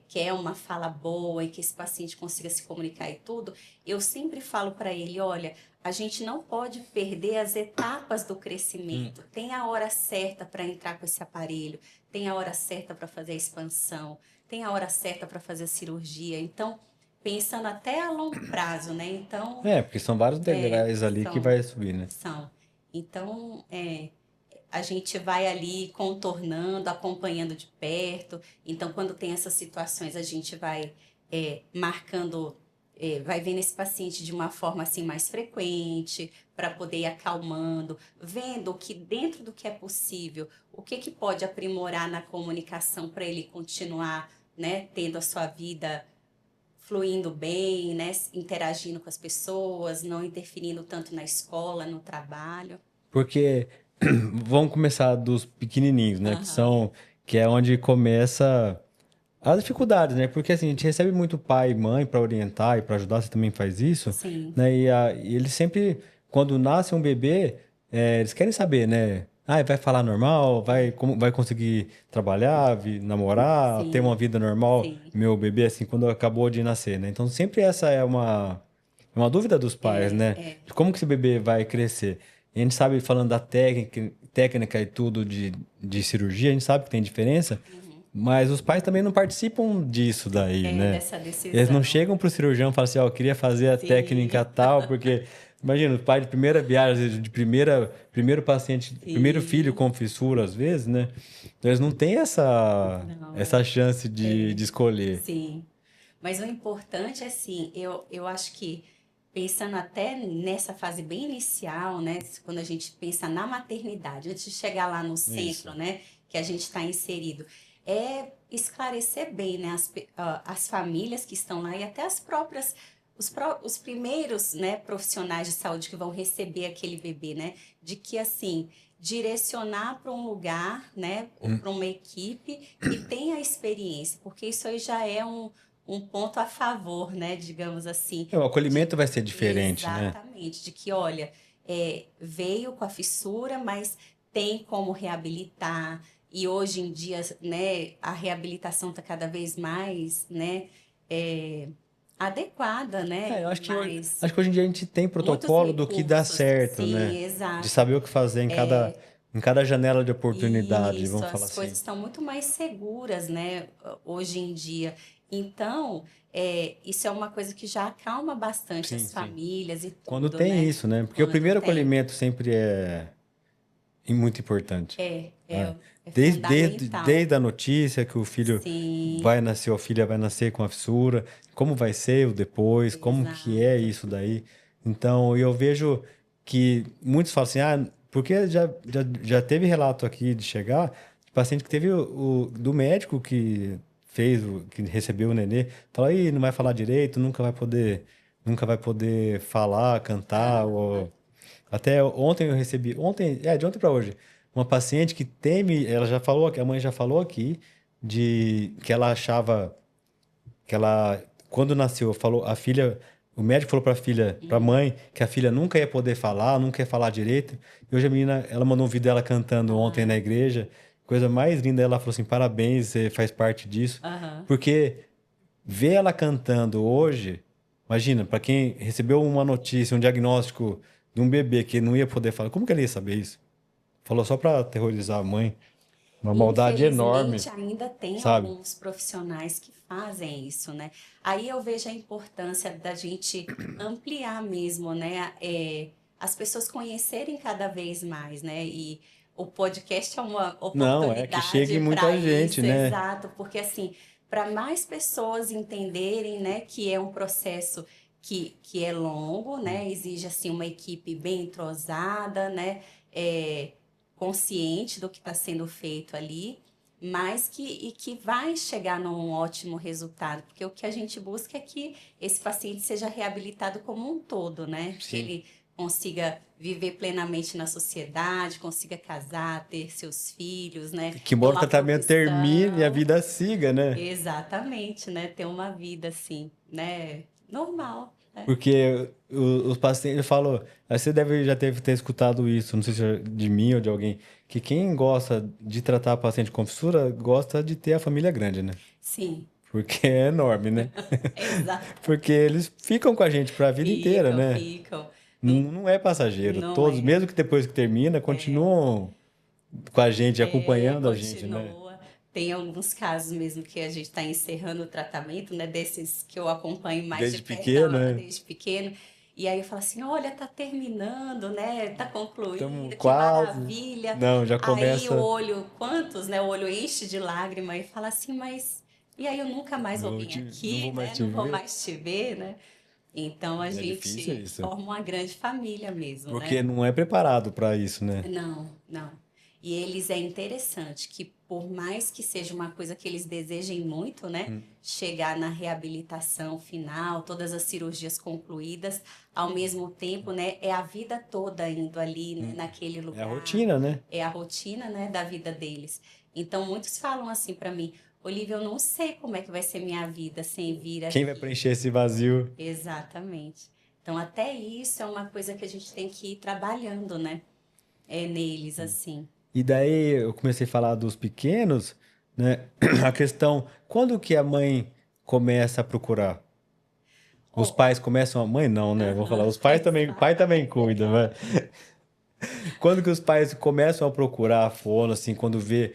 quer uma fala boa e que esse paciente consiga se comunicar e tudo, eu sempre falo para ele, olha, a gente não pode perder as etapas do crescimento. Tem a hora certa para entrar com esse aparelho, tem a hora certa para fazer a expansão, tem a hora certa para fazer a cirurgia. Então, pensando até a longo prazo, né? Então, Porque são vários degraus ali que são, vai subir, né? são. Então, a gente vai ali contornando, acompanhando de perto. Então, quando tem essas situações, a gente vai marcando, vai vendo esse paciente de uma forma assim mais frequente, para poder ir acalmando, vendo que dentro do que é possível, o que pode aprimorar na comunicação para ele continuar, né, tendo a sua vida fluindo bem, né, interagindo com as pessoas, não interferindo tanto na escola, no trabalho. Porque vamos começar dos pequenininhos, né? Aham, Que é onde começa as dificuldades, né? Porque assim, a gente recebe muito pai e mãe para orientar e para ajudar, você também faz isso, sim, né? E eles sempre, quando nasce um bebê, eles querem saber, né? Ah, vai falar normal, vai conseguir trabalhar, namorar, ter uma sim, vida normal, sim. meu bebê, assim, quando acabou de nascer, né? Então sempre essa é uma dúvida dos pais, É, né? é. De como que esse bebê vai crescer. E a gente sabe, falando da técnica e tudo de cirurgia, a gente sabe que tem diferença, Uhum. mas os pais também não participam disso daí, É, né? dessa Eles não decisão. chegam pro cirurgião e falam assim, ó, eu queria fazer a técnica Sim, tal, porque, imagina, o pai de primeira viagem, às vezes, primeiro paciente, primeiro filho sim, com fissura, às vezes, né? Então eles não têm não, essa chance de é, escolher. sim. Mas o importante é assim, eu acho que pensando até nessa fase bem inicial, né, quando a gente pensa na maternidade, antes de chegar lá no centro, Isso. né, que a gente está inserido, é esclarecer bem, né, as famílias que estão lá e até as próprias, os primeiros, né, profissionais de saúde que vão receber aquele bebê, né, de que assim direcionar para um lugar, né, ou para uma equipe que tenha experiência, porque isso aí já é um ponto a favor, né, digamos assim, O de acolhimento vai ser diferente, né? exatamente, de que, olha, veio com a fissura, mas tem como reabilitar, e hoje em dia, né, a reabilitação está cada vez mais, né, é, adequada, né, Eu e mais, acho que hoje em dia a gente tem muitos protocolo do que dá recursos, certo, né? sim, De exato. saber o que fazer em cada janela de oportunidade, Isso, vamos falar as coisas assim. estão muito mais seguras, né, hoje em dia. Então, isso é uma coisa que já acalma bastante Sim, as sim. famílias e Quando tudo, tem né? isso, né? Porque o Quando primeiro tem. acolhimento sempre é muito importante, É, né? é, é fundamental. Desde a notícia que o filho Sim, vai nascer ou a filha vai nascer com a fissura, como vai ser o depois, como que é exato. isso daí. Então, eu vejo que muitos falam assim, porque já teve relato aqui de chegar, de paciente que teve do médico que que recebeu o nenê, falou, aí não vai falar direito, nunca vai poder falar, cantar, Aham. ou até ontem eu recebi, de ontem para hoje, uma paciente que teme, ela já falou, a mãe já falou aqui, de que ela achava que ela, quando nasceu, falou, a filha, o médico falou para a filha, para a Uhum. mãe, que a filha nunca ia poder falar, nunca ia falar direito. E hoje a menina, ela mandou um vídeo dela cantando ontem Ah, na igreja, coisa mais linda, ela falou assim, parabéns, você faz parte disso. aham. Porque ver ela cantando hoje, imagina, para quem recebeu uma notícia, um diagnóstico de um bebê que não ia poder falar, como que ele ia saber isso? Falou só para aterrorizar a mãe. Uma maldade enorme, Infelizmente, ainda tem sabe? alguns profissionais que fazem isso, né? Aí eu vejo a importância da gente ampliar mesmo, né? As pessoas conhecerem cada vez mais, né? E o podcast é uma Não, é que chegue oportunidade muita para gente, isso, né? exato, porque assim, para mais pessoas entenderem, né, que é um processo que é longo, né? Exige assim uma equipe bem entrosada, né? É, consciente do que está sendo feito ali, mas que vai chegar num ótimo resultado, porque o que a gente busca é que esse paciente seja reabilitado como um todo, né? Que Sim. ele consiga viver plenamente na sociedade, consiga casar, ter seus filhos, né? Que Ter embora o uma tratamento termine e a profissão. vida siga, né? Exatamente, né? Ter uma vida assim, né? Normal, né? Porque os pacientes falam, aí você deve já ter escutado isso, não sei se é de mim ou de alguém, que quem gosta de tratar paciente com fissura gosta de ter a família grande, né? Sim, Porque é enorme, né? exato. Porque eles ficam com a gente para a vida inteira, Ficam, né? ficam. Não, Não é passageiro. não Todos, é. mesmo que depois que termina, continuam com a gente, acompanhando a gente, né? Continua. Tem alguns casos mesmo que a gente está encerrando o tratamento, né? Desses que eu acompanho mais Desde de perto, pequeno, né? desde pequeno. E aí eu falo assim, olha, tá terminando, né? Tá Estamos concluindo, que quase. maravilha. Não, já Aí o começa. olho, quantos, né? O olho enche de lágrima e fala assim, mas e aí eu nunca mais vou vir Não aqui, vou mais né? te Não vou ver. mais te ver, né? Então a É difícil gente isso. forma uma grande família mesmo, né? Porque não é preparado para isso, né? Não, não. E eles é interessante que por mais que seja uma coisa que eles desejem muito, né, chegar na reabilitação final, todas as cirurgias concluídas, ao mesmo tempo, né, é a vida toda indo ali, né, naquele É a lugar, rotina, né? é a rotina, né, da vida deles. Então muitos falam assim para mim, Olivia, eu não sei como é que vai ser minha vida sem vir Quem vai aqui. preencher esse vazio? Exatamente. Então até isso é uma coisa que a gente tem que ir trabalhando, né? É neles, assim. E daí eu comecei a falar dos pequenos, né? A questão, quando que a mãe começa a procurar? Os Ó, pais começam a... Mãe não, né? Vou falar, aham, os pais também, pai também exato. cuida, né? Quando que os pais começam a procurar a fono, assim, quando vê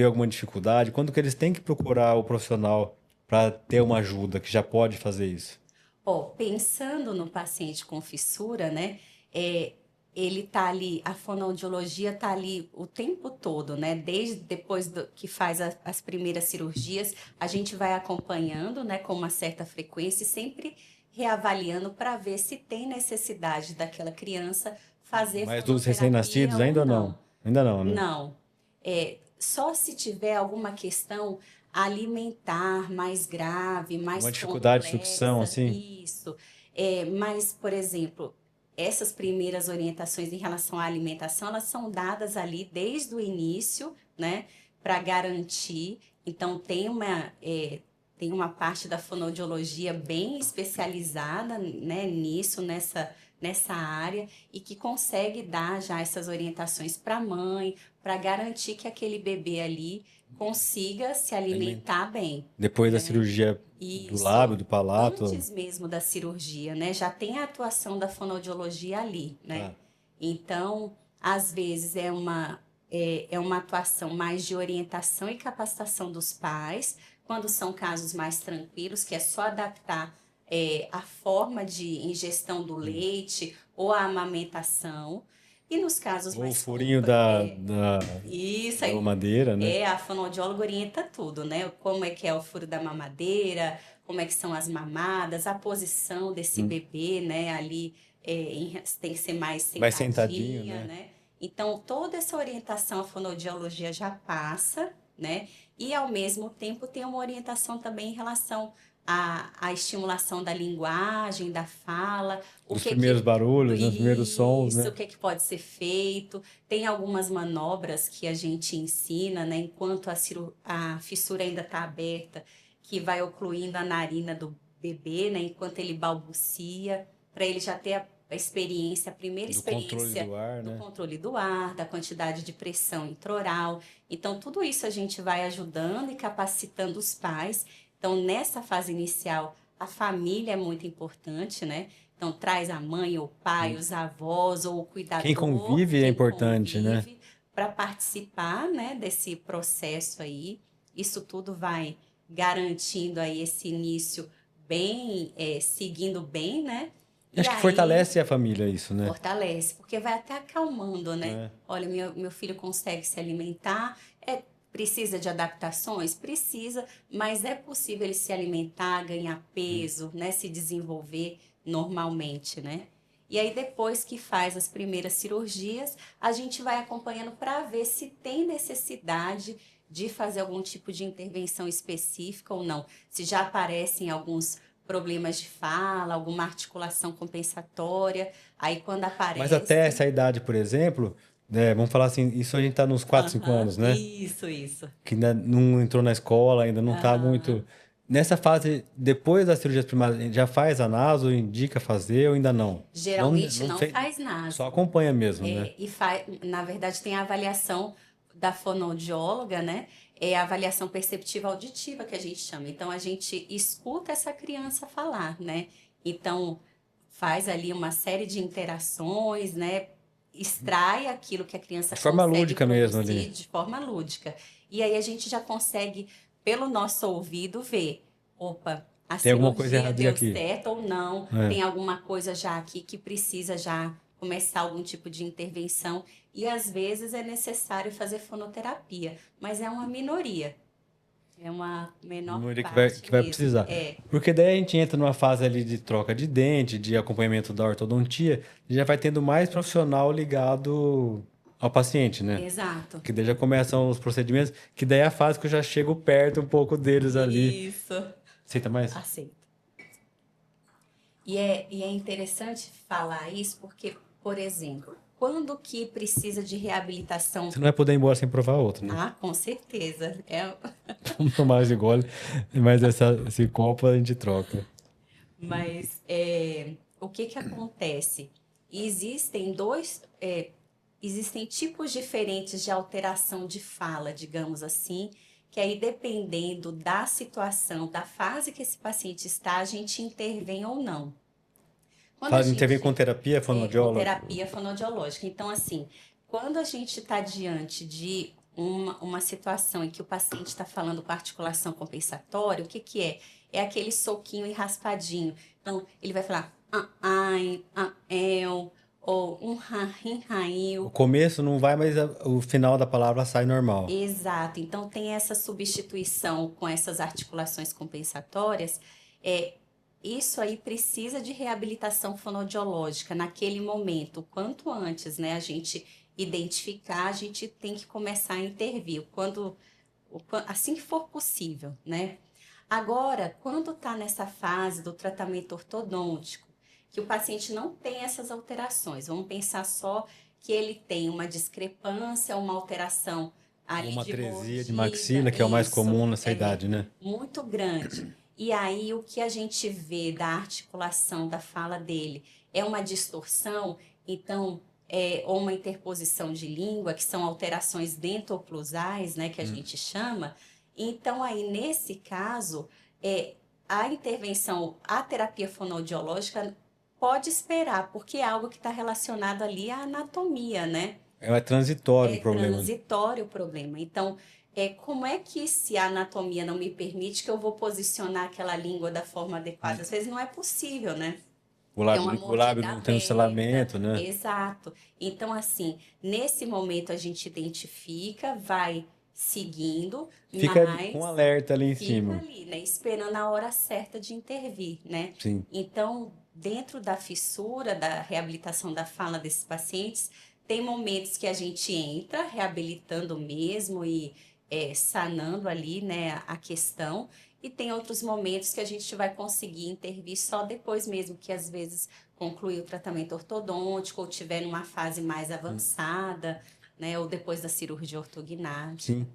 alguma dificuldade, quando que eles têm que procurar o profissional para ter uma ajuda que já pode fazer isso? Ó, pensando no paciente com fissura, né? É, ele tá ali, a fonoaudiologia tá ali o tempo todo, né? Desde depois que faz as primeiras cirurgias, a gente vai acompanhando, né, com uma certa frequência e sempre reavaliando para ver se tem necessidade daquela criança fazer Mas dos fonoterapia recém-nascidos ou ainda não. não. Ainda não, né? Não. É, só se tiver alguma questão alimentar mais grave, Uma mais dificuldade de sucção, complexa, assim. isso. É, mas, por exemplo, essas primeiras orientações em relação à alimentação, elas são dadas ali desde o início, né, para garantir. Então, tem uma parte da fonoaudiologia bem especializada, né, nisso, nessa área, e que consegue dar já essas orientações para a mãe, para garantir que aquele bebê ali consiga se Alimentar. alimentar bem, Depois da né? cirurgia do Isso lábio, do palato. antes mesmo da cirurgia, né? Já tem a atuação da fonoaudiologia ali, né? Tá. Então, às vezes é uma atuação mais de orientação e capacitação dos pais, quando são casos mais tranquilos, que é só adaptar a forma de ingestão do leite ou a amamentação. E nos casos Ou o mais furinho isso da aí. mamadeira, né? A fonoaudióloga orienta tudo, né? Como é que é o furo da mamadeira, como é que são as mamadas, a posição desse bebê, né? Ali tem que ser mais Mais sentadinho, sentadinha, né? né? Então, toda essa orientação a fonoaudiologia já passa, né? E, ao mesmo tempo, tem uma orientação também em relação à estimulação da linguagem, da fala, o Dos que primeiros que... barulhos, né? Dos primeiros sons, Isso, né? o que pode ser feito. Tem algumas manobras que a gente ensina, né? Enquanto a fissura ainda está aberta, que vai ocluindo a narina do bebê, né? Enquanto ele balbucia, para ele já ter a experiência, a primeira Do controle experiência do ar, do né? controle do ar, da quantidade de pressão intraoral. Então, tudo isso a gente vai ajudando e capacitando os pais. Então, nessa fase inicial, a família é muito importante, né? Então, traz a mãe, o pai, os avós ou o Quem cuidador, convive é quem importante, né? convive, para participar, né, desse processo aí. Isso tudo vai garantindo aí esse início bem, seguindo bem, né? E Acho que aí fortalece a família isso, né? fortalece, porque vai até acalmando, né? É. Olha, meu filho consegue se alimentar, precisa de adaptações? Precisa, mas é possível ele se alimentar, ganhar peso, né? Se desenvolver normalmente, né? E aí, depois que faz as primeiras cirurgias, a gente vai acompanhando para ver se tem necessidade de fazer algum tipo de intervenção específica ou não. Se já aparecem alguns problemas de fala, alguma articulação compensatória. Aí quando Mas até aparece, essa idade, por exemplo, né? Vamos falar assim, isso a gente tá nos 4, 5 aham, anos, né? isso. Que ainda não entrou na escola, ainda não tá Aham. muito. Nessa fase, depois das cirurgias primárias, já faz a naso, indica fazer ou ainda não? Não, Geralmente não não fez, faz só naso. acompanha mesmo, né? Na verdade, tem a avaliação da fonoaudióloga, né? É a avaliação perceptiva auditiva que a gente chama. Então, a gente escuta essa criança falar, né? Então, faz ali uma série de interações, né? Extrai aquilo que a criança De forma consegue lúdica mesmo produzir ali. de forma lúdica. E aí a gente já consegue, pelo nosso ouvido, ver, opa, a Tem alguma coisa cirurgia errada deu aqui. certo ou não, É. tem alguma coisa já aqui que precisa já começar algum tipo de intervenção. E às vezes é necessário fazer fonoterapia, mas é uma minoria. É uma menor Número parte que vai mesmo. precisar. Porque daí a gente entra numa fase ali de troca de dente, de acompanhamento da ortodontia, e já vai tendo mais profissional ligado ao paciente, né? Exato. Que daí já começam os procedimentos, que daí é a fase que eu já chego perto um pouco deles ali. Isso. Aceita mais? Aceito. E é interessante falar isso porque, por exemplo, quando que precisa de reabilitação? Você não vai poder ir embora sem provar outro, né? Ah, com certeza. Vamos tomar esse gole, mas esse copo a gente troca. Mas o que que acontece? Existem tipos diferentes de alteração de fala, digamos assim, que aí dependendo da situação, da fase que esse paciente está, a gente intervém ou não. Quando a Fala, intervém com gente terapia com fonoaudióloga. terapia fonoaudiológica. Então, assim, quando a gente está diante de uma situação em que o paciente está falando com articulação compensatória, o que que é? É aquele soquinho e raspadinho. Então, ele vai falar ai, ou rim, O raio. começo não vai, mas o final da palavra sai normal. Exato. Então, tem essa substituição com essas articulações compensatórias. É, isso aí precisa de reabilitação fonoaudiológica naquele momento. Quanto antes, né, a gente identificar, a gente tem que começar a intervir, assim que for possível, né? Agora, quando está nessa fase do tratamento ortodôntico, que o paciente não tem essas alterações, vamos pensar só que ele tem uma discrepância, uma alteração Ou ali uma de tresia de mordida, maxila, que é o mais isso, comum nessa idade, né? muito grande. E aí o que a gente vê da articulação da fala dele é uma distorção, então, ou uma interposição de língua, que são alterações dentoclusais, né, que a gente chama. Então, aí, nesse caso, a intervenção, a terapia fonoaudiológica pode esperar, porque é algo que está relacionado ali à anatomia, né? É transitório o É problema. transitório o problema. Então, como é que se a anatomia não me permite que eu vou posicionar aquela língua da forma adequada? Às vezes não é possível, né? É uma O lábio mordida não tem um aberta, selamento, né? exato. Então, assim, nesse momento a gente identifica, vai seguindo, Fica com mas alerta ali em fica cima. ali, né? Esperando a hora certa de intervir, né? Sim. Então, dentro da fissura, da reabilitação da fala desses pacientes, tem momentos que a gente entra reabilitando mesmo e sanando ali, né, a questão. E tem outros momentos que a gente vai conseguir intervir só depois mesmo, que às vezes concluir o tratamento ortodôntico ou tiver numa fase mais avançada, né, ou depois da cirurgia ortognática. Sim.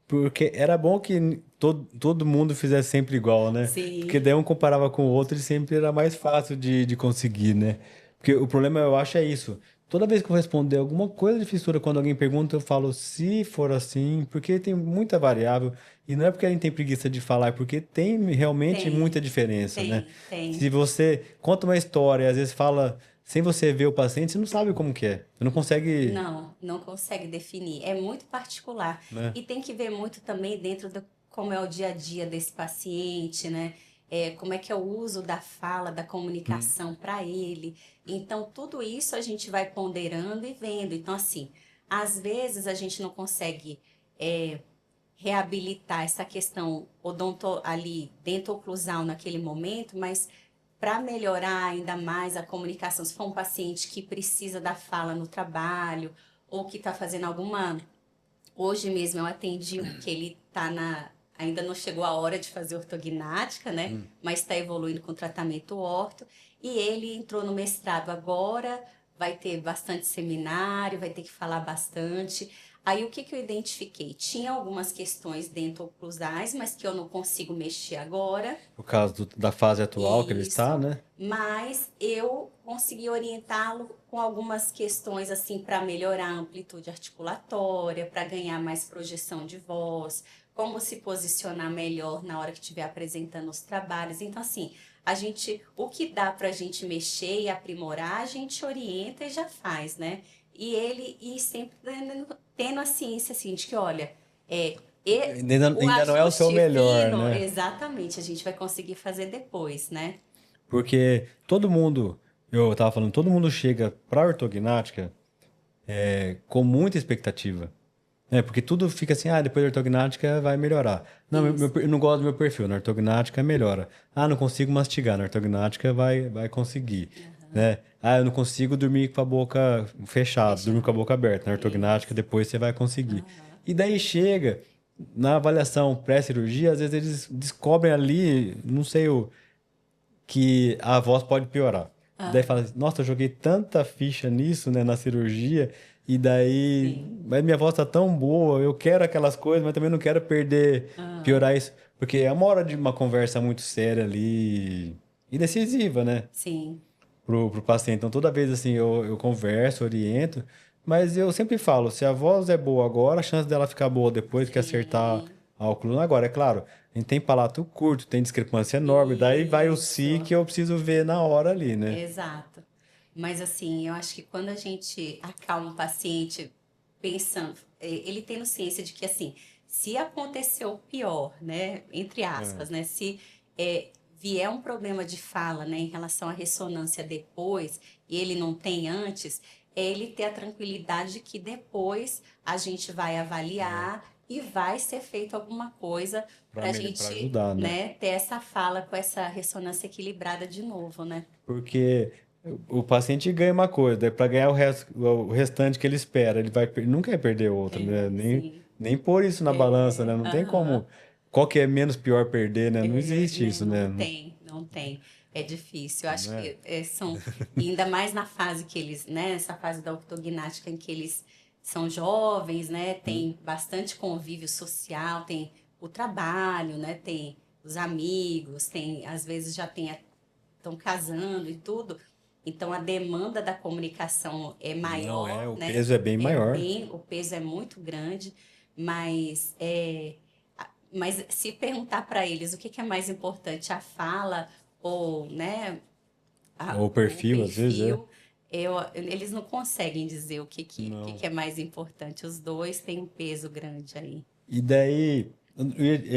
Porque era bom que todo mundo fizesse sempre igual, né? Porque Sim, daí um comparava com o outro e sempre era mais fácil de conseguir, né? Porque o problema, eu acho, é isso. Toda vez que eu responder alguma coisa de fissura, quando alguém pergunta, eu falo se for assim, porque tem muita variável. E não é porque a gente tem preguiça de falar, é porque tem realmente muita tem, diferença, né? Se tem. você conta uma história e às vezes fala sem você ver o paciente, você não sabe como que é. Você não consegue, Não, não consegue definir. É muito particular. né? E tem que ver muito também dentro do como é o dia a dia desse paciente, né? Como é que é o uso da fala, da comunicação para ele. Então, tudo isso a gente vai ponderando e vendo. Então, assim, às vezes a gente não consegue reabilitar essa questão ali dentoclusal naquele momento, mas para melhorar ainda mais a comunicação, se for um paciente que precisa da fala no trabalho ou que está fazendo alguma. Hoje mesmo eu atendi um que ele está na. Ainda não chegou a hora de fazer ortognática, né? Mas está evoluindo com tratamento orto. E ele entrou no mestrado agora, vai ter bastante seminário, vai ter que falar bastante. Aí o que que eu identifiquei? Tinha algumas questões dentoclusais, mas que eu não consigo mexer agora. Por causa da fase atual que ele está, Isso, né? mas eu consegui orientá-lo com algumas questões assim para melhorar a amplitude articulatória, para ganhar mais projeção de voz, como se posicionar melhor na hora que estiver apresentando os trabalhos. Então assim, o que dá para a gente mexer e aprimorar, a gente orienta e já faz, né? E sempre tendo a ciência assim de que, olha, Ainda não é o seu ajuste melhor, fino, né? exatamente, a gente vai conseguir fazer depois, né? Porque todo mundo, eu tava falando, todo mundo chega pra ortognática com muita expectativa. É, porque tudo fica assim, depois da ortognática vai melhorar. Não, Isso. eu não gosto do meu perfil, na ortognática melhora. Não consigo mastigar, na ortognática vai conseguir, né? Eu não consigo dormir com a boca fechada, dormir com a Fechado. boca aberta. Na ortognática Isso. depois você vai conseguir. Aham. E daí chega, na avaliação pré-cirurgia, às vezes eles descobrem ali, não sei que a voz pode piorar. Daí fala assim, nossa, eu joguei tanta ficha nisso, né, na cirurgia, e daí, Sim. mas minha voz tá tão boa, eu quero aquelas coisas, mas também não quero perder, Aham. piorar isso, porque é uma hora de uma conversa muito séria ali e decisiva, né, Sim. pro paciente. Então, toda vez assim, eu converso, oriento, mas eu sempre falo, se a voz é boa agora, a chance dela ficar boa depois que acertar Sim. a coluna agora. É claro, a gente tem palato curto, tem discrepância enorme, daí vai o si Isso. que eu preciso ver na hora ali, né? Exato. Mas assim, eu acho que quando a gente acalma o paciente pensando, ele tendo ciência de que assim, se acontecer o pior, né, entre É. aspas, né, se é, vier um problema de fala, né, em relação à ressonância depois, e ele não tem antes, é ele ter a tranquilidade de que depois a gente vai avaliar e vai ser feito alguma coisa para a Pra gente, ajudar, né? né, ter essa fala com essa ressonância equilibrada de novo, né? Porque o paciente ganha uma coisa, daí para ganhar o restante que ele espera, ele não quer perder outro, né? Sim. Nem pôr isso na balança, né? Não tem Aham. como. Qual que é menos pior perder, né? Não existe Não, isso, né? não tem, não tem. É difícil. Eu acho Não é? que são, e ainda mais na fase que eles, né, essa fase da ortognática em que eles são jovens, né, tem bastante convívio social, tem o trabalho, né, tem os amigos, tem, às vezes já tem, estão casando e tudo. Então a demanda da comunicação é Não é, maior, o né? peso é bem maior. O peso é muito grande, mas mas se perguntar para eles o que é mais importante, a fala ou, né, Ou o o perfil, às vezes, é. perfil, eles não conseguem dizer o que Não. é mais importante. Os dois têm um peso grande aí. E daí, a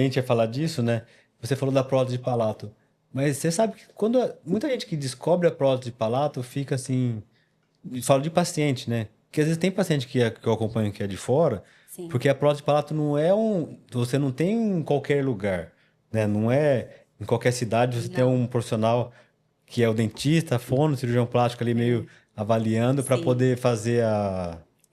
gente ia falar disso, né? Você falou da prótese de palato. Mas você sabe que quando muita gente que descobre a prótese de palato fica assim. Falo de paciente, né? Porque às vezes tem paciente que eu acompanho que é de fora, Sim, porque a prótese de palato não é um. Você não tem em qualquer lugar, né? Não é em qualquer cidade você tem não, um profissional que é o dentista, fono, cirurgião plástico ali meio avaliando para sim, poder fazer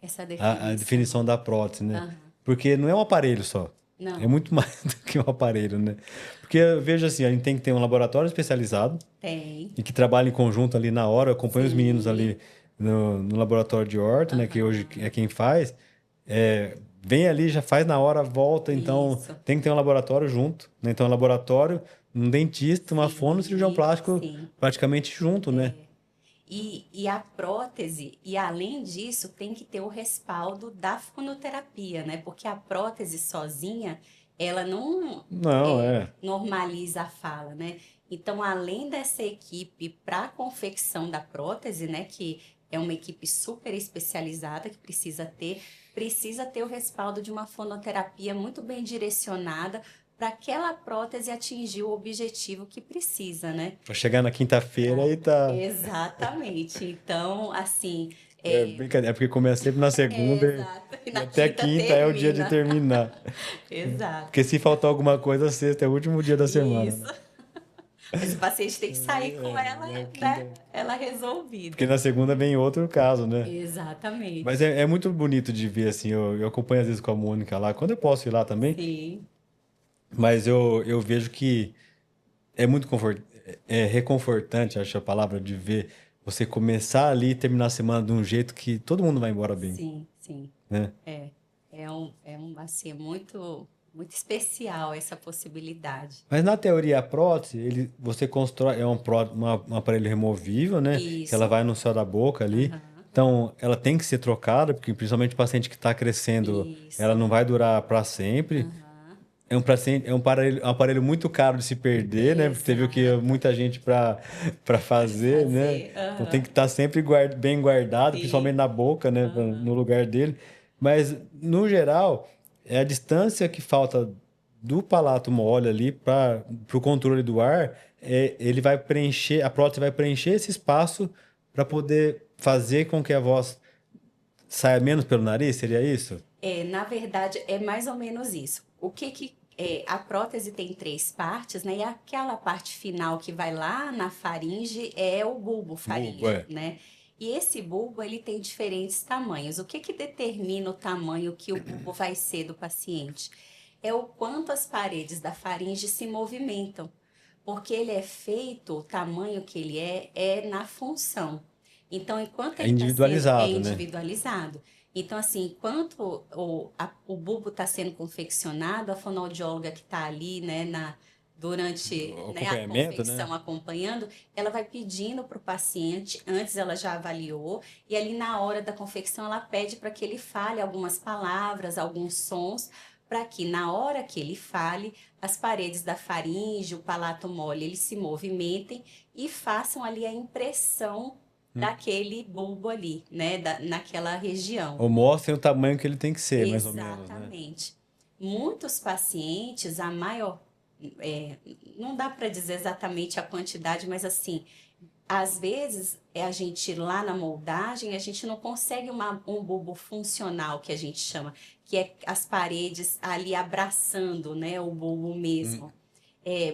essa a definição. definição da prótese, né? Aham. Porque não é um aparelho só. É Não, muito mais do que um aparelho, né? Porque eu vejo assim, a gente tem que ter um laboratório especializado tem, e que trabalha em conjunto ali na hora. Eu acompanho os meninos sim, ali no laboratório de horta, né? Que hoje aham, é quem faz. Vem ali, já faz na hora, volta. Então, isso, tem que ter um laboratório junto, né? Então, um laboratório, um dentista, uma fono, um cirurgião plástico sim. praticamente junto, né? E a prótese, e além disso, tem que ter o respaldo da fonoterapia, né? Porque a prótese sozinha, ela não Não, normaliza a fala, né? Então, além dessa equipe para a confecção da prótese, né? Que é uma equipe super especializada que precisa ter o respaldo de uma fonoterapia muito bem direcionada para aquela prótese atingir o objetivo que precisa, né? Pra chegar na quinta-feira e tá. Exatamente. Então, assim, É brincadeira, é porque começa sempre na segunda exato. E e na até a quinta quinta é o dia de termina. terminar. Porque Exato. se faltar alguma coisa, sexta é o último dia da semana, Isso. né? Mas o paciente tem que sair com ela, É, né? quinta. Ela Porque resolvida. na segunda vem outro caso, né? Mas Exatamente. é muito bonito de ver, assim, eu acompanho às vezes com a Mônica lá, quando eu posso ir lá também, Sim, mas eu vejo que é muito reconfortante, acho a palavra, de ver você começar ali e terminar a semana de um jeito que todo mundo vai embora bem, sim. né? É. Assim, é muito especial essa possibilidade. Mas na teoria, a prótese, você constrói, um aparelho removível, né? Que ela Isso. vai no céu da boca ali. Aham. Então, ela tem que ser trocada, porque principalmente o paciente que está crescendo, ela Isso. não vai durar para sempre. Aham. Um aparelho muito caro de se perder, né? Porque você viu que é Exato. muita gente para Para fazer, né? fazer. Então tem Aham. que estar sempre bem guardado, principalmente Sim. na boca, né? No Aham. lugar dele. Mas, no geral, é a distância que falta do palato mole ali para o controle do ar, ele vai preencher, a prótese vai preencher esse espaço para poder fazer com que a voz saia menos pelo nariz, seria isso? Na verdade, é mais ou menos isso. A prótese tem três partes, né? E aquela parte final que vai lá na faringe é o bulbo faríngeo, né? E esse bulbo, ele tem diferentes tamanhos. O que determina o tamanho que o bulbo vai ser do paciente? É o quanto as paredes da faringe se movimentam. Porque ele é feito, o tamanho que ele é na função. Então, enquanto É ele está sendo individualizado, né? individualizado. Então, assim, enquanto o bulbo está sendo confeccionado, a fonoaudióloga que está ali, né, durante O né, a acompanhamento, confecção, né? acompanhando, ela vai pedindo para o paciente, antes ela já avaliou, e ali na hora da confecção ela pede para que ele fale algumas palavras, alguns sons, para que na hora que ele fale, as paredes da faringe, o palato mole, eles se movimentem e façam ali a impressão daquele bulbo ali, né, naquela região. Ou mostrem o tamanho que ele tem que ser, mais ou menos, né? Exatamente. Muitos pacientes, é, não dá para dizer exatamente a quantidade, mas assim, às vezes a gente lá na moldagem, a gente não consegue um bulbo funcional, que a gente chama, que é as paredes ali abraçando, né, o bulbo mesmo.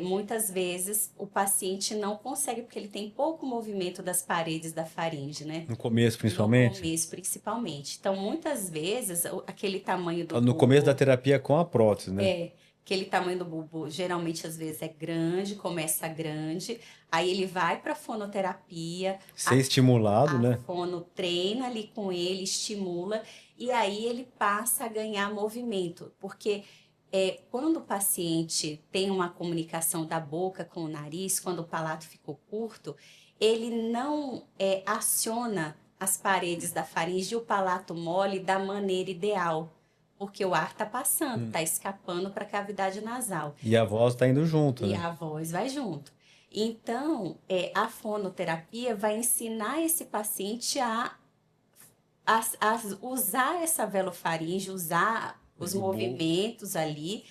Muitas vezes o paciente não consegue, porque ele tem pouco movimento das paredes da faringe, né? No começo, No principalmente? começo, principalmente. Então, muitas vezes, aquele tamanho do No começo da bulbo, terapia com a prótese, né? aquele tamanho do bulbo, geralmente, às vezes, é grande, começa grande, aí ele vai para fonoterapia, Ser estimulado, a né? fono treina ali com ele, estimula, e aí ele passa a ganhar movimento, porque quando o paciente tem uma comunicação da boca com o nariz, quando o palato ficou curto, ele não aciona as paredes da faringe e o palato mole da maneira ideal, porque o ar está passando, está escapando para a cavidade nasal. E a voz tá indo junto, E né? a voz vai junto. Então, a fonoterapia vai ensinar esse paciente a usar essa velofaringe, usar os O bulbo. movimentos ali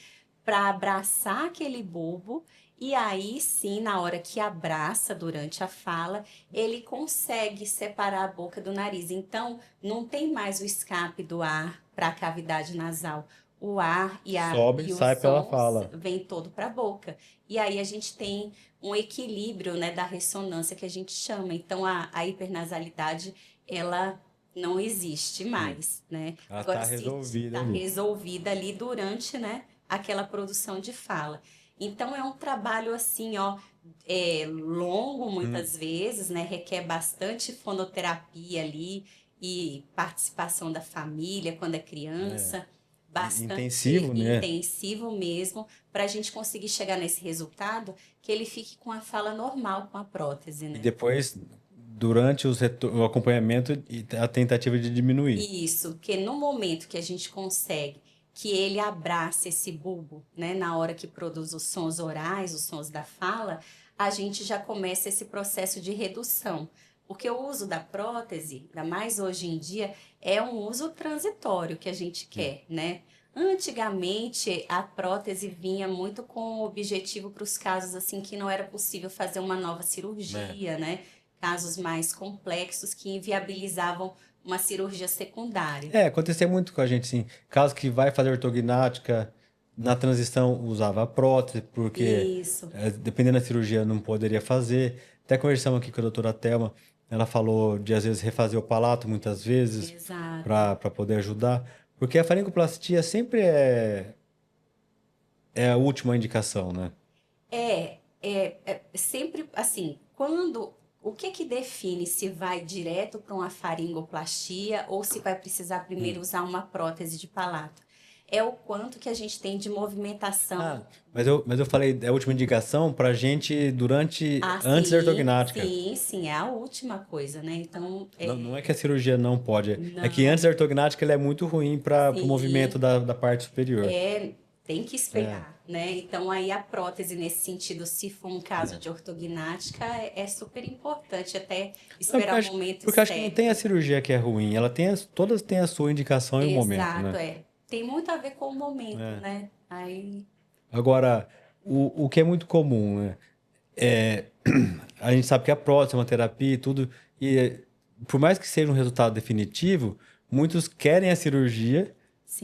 para abraçar aquele bulbo. E aí sim, na hora que abraça durante a fala, ele consegue separar a boca do nariz. Então, não tem mais o escape do ar para a cavidade nasal. O ar Sobe e e os sai pela sons fala. vêm todo para a boca. E aí a gente tem um equilíbrio, né, da ressonância que a gente chama. Então, a hipernasalidade, ela não existe mais, né? Ela Agora, tá se resolvida está ali. resolvida ali durante, né, aquela produção de fala. Então, é um trabalho assim, ó, longo muitas vezes, né? Requer bastante fonoterapia ali e participação da família quando é criança. Bastante Intensivo, né? intensivo mesmo, para a gente conseguir chegar nesse resultado que ele fique com a fala normal com a prótese, E né? depois, durante o acompanhamento, e a tentativa de diminuir. Isso, porque no momento que a gente consegue que ele abrace esse bulbo, né, na hora que produz os sons orais, os sons da fala, a gente já começa esse processo de redução. Porque o uso da prótese, ainda mais hoje em dia, é um uso transitório que a gente quer, né? Antigamente, a prótese vinha muito com o objetivo para os casos assim que não era possível fazer uma nova cirurgia, né? Casos mais complexos que inviabilizavam uma cirurgia secundária. Acontecia muito com a gente, sim. Caso que vai fazer ortognática, na transição usava a prótese, porque Isso, dependendo da cirurgia não poderia fazer. Até conversamos aqui com a doutora Thelma, ela falou de às vezes refazer o palato muitas vezes exato. para poder ajudar, porque a faringoplastia sempre é a última indicação, né? É sempre assim, o que define se vai direto para uma faringoplastia ou se vai precisar primeiro usar uma prótese de palato? É o quanto que a gente tem de movimentação. Mas eu falei, é a última indicação para gente antes da ortognática. Sim, é a última coisa, né? Então, Não é que a cirurgia não pode, é que não, antes da ortognática ela é muito ruim para o movimento sim, da parte superior. tem que esperar, né? Então, aí a prótese, nesse sentido, se for um caso de ortognática, é super importante até Não, esperar o momento porque eu acho que não tem a certo. cirurgia que é ruim, todas têm a sua indicação e o momento, Exato, né? tem muito a ver com o momento, né? Aí, Agora, o que é muito comum, né? É, a gente sabe que a prótese é uma terapia e tudo, e por mais que seja um resultado definitivo, muitos querem a cirurgia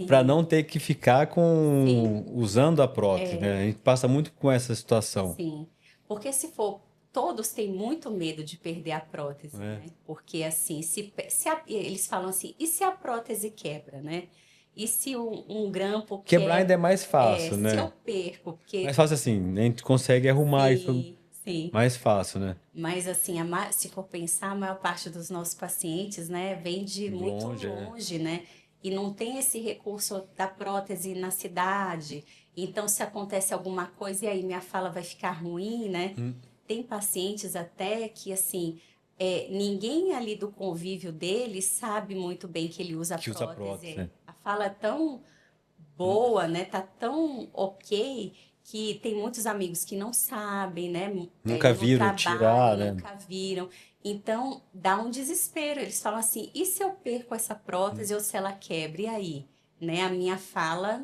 para sim, não ter que ficar sim, usando a prótese, né? A gente passa muito com essa situação, sim. Porque se for, todos têm muito medo de perder a prótese, né? né? Porque assim, eles falam assim, e se a prótese quebra, né? E se um grampo Quebrar ainda é mais fácil, se eu né? perco, Mais porque fácil assim, a gente consegue arrumar isso sim, sim. mais fácil, né? Mas assim, se for pensar, a maior parte dos nossos pacientes, né, vem de muito Longe, é. longe, né? E não tem esse recurso da prótese na cidade. Então, se acontece alguma coisa, e aí minha fala vai ficar ruim, né? Tem pacientes até que, assim, ninguém ali do convívio dele sabe muito bem que ele usa Que usa prótese, prótese. né? A fala é tão boa, né? Tá tão ok que tem muitos amigos que não sabem, né? Nunca No viram trabalho, tirar, né? nunca viram. Então, dá um desespero. Eles falam assim: e se eu perco essa prótese ou se ela quebra? E aí? Né? A minha fala,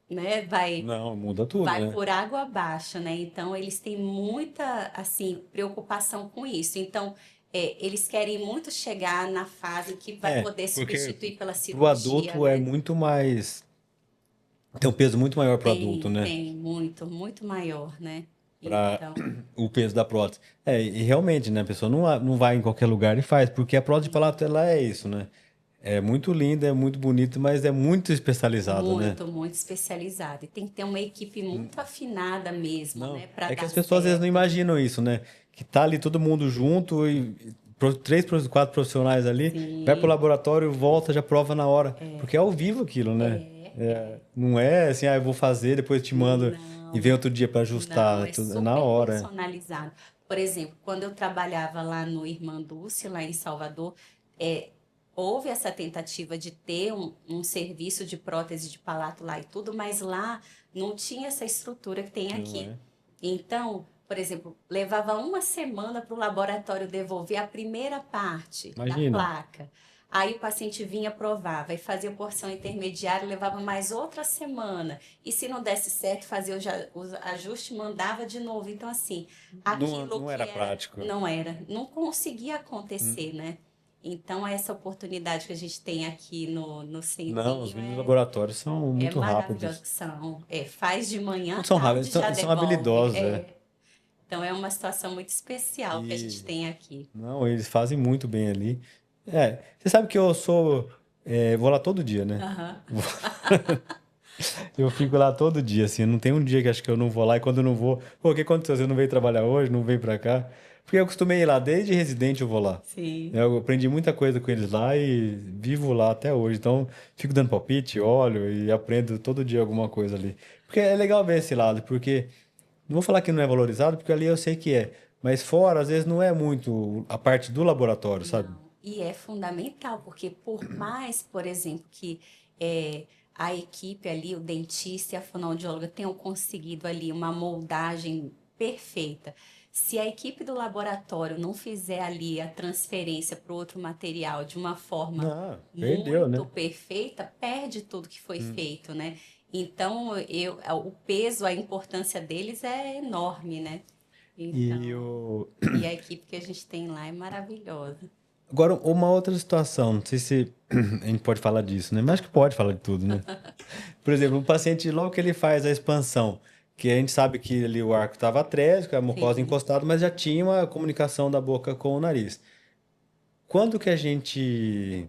né? Não, muda tudo, Vai né? por água abaixo, né? Então, eles têm muita, assim, preocupação com isso. Então, eles querem muito chegar na fase que vai É, poder porque substituir pela pro cirurgia, adulto é né? muito mais. Tem um peso muito maior pro adulto, Tem, né? tem, muito, muito maior, né? Para Então, o peso da prótese. E realmente, né? A pessoa não vai em qualquer lugar e faz, porque a prótese de palato ela é isso, né? É muito linda, é muito bonita, mas é muito especializada, né? muito, muito especializado. E tem que ter uma equipe muito afinada mesmo, Não, né? Para é que dar as pessoas às vezes não certo. imaginam isso, né? Que tá ali todo mundo junto e três, quatro profissionais ali, vai pro Sim, laboratório, volta, já prova na hora. Porque é ao vivo aquilo, né? Não é assim, eu vou fazer, depois te mando e vem não, outro dia para ajustar. não, É é tudo, é na super hora. personalizado. Por exemplo, quando eu trabalhava lá no Irmã Dulce, lá em Salvador, é, houve essa tentativa de ter um serviço de prótese de palato lá e tudo, mas lá não tinha essa estrutura que tem Não aqui. é? Então, por exemplo, levava uma semana para o laboratório devolver a primeira parte da Imagina. placa. Aí o paciente vinha, provava e fazia porção intermediária, levava mais outra semana. E se não desse certo, fazia o ajuste, mandava de novo. Então, assim, Não, aquilo não que era era, prático. não era, não conseguia acontecer, né? Então, essa oportunidade que a gente tem aqui no Não, os centrinho meninos do é, laboratório são é muito maravilhosa. rápidos. Faz de manhã, Não à são rápidos, tarde eles já são devolve. habilidosos, é. Então, é uma situação muito especial que a gente E tem aqui. não, eles fazem muito bem ali. Você sabe que vou lá todo dia, né? Aham. Eu fico lá todo dia, assim, não tem um dia que acho que eu não vou lá e quando eu não vou, pô, o que aconteceu? Você não veio trabalhar hoje, não veio pra cá? Porque eu costumei ir lá, desde residente eu vou lá. Sim. Eu aprendi muita coisa com eles lá e vivo lá até hoje. Então, fico dando palpite, olho e aprendo todo dia alguma coisa ali. Porque é legal ver esse lado, porque não vou falar que não é valorizado, porque ali eu sei que é. Mas fora, às vezes, não é muito a parte do laboratório, sabe? Não, e é fundamental, porque por mais, por exemplo, que é, a equipe ali, o dentista e a fonoaudióloga tenham conseguido ali uma moldagem perfeita, se a equipe do laboratório não fizer ali a transferência para o outro material de uma forma Não, perdeu, muito né? perfeita, perde tudo que foi feito, né? Então, o peso, a importância deles é enorme, né? E Então, o... e a equipe que a gente tem lá é maravilhosa. Agora, uma outra situação, não sei se a gente pode falar disso, né? Mas acho que pode falar de tudo, né? Por exemplo, um paciente, logo que ele faz a expansão, que a gente sabe que ali o arco estava atrésico, a mucosa Sim, encostada, mas já tinha uma comunicação da boca com o nariz. Quando que a gente,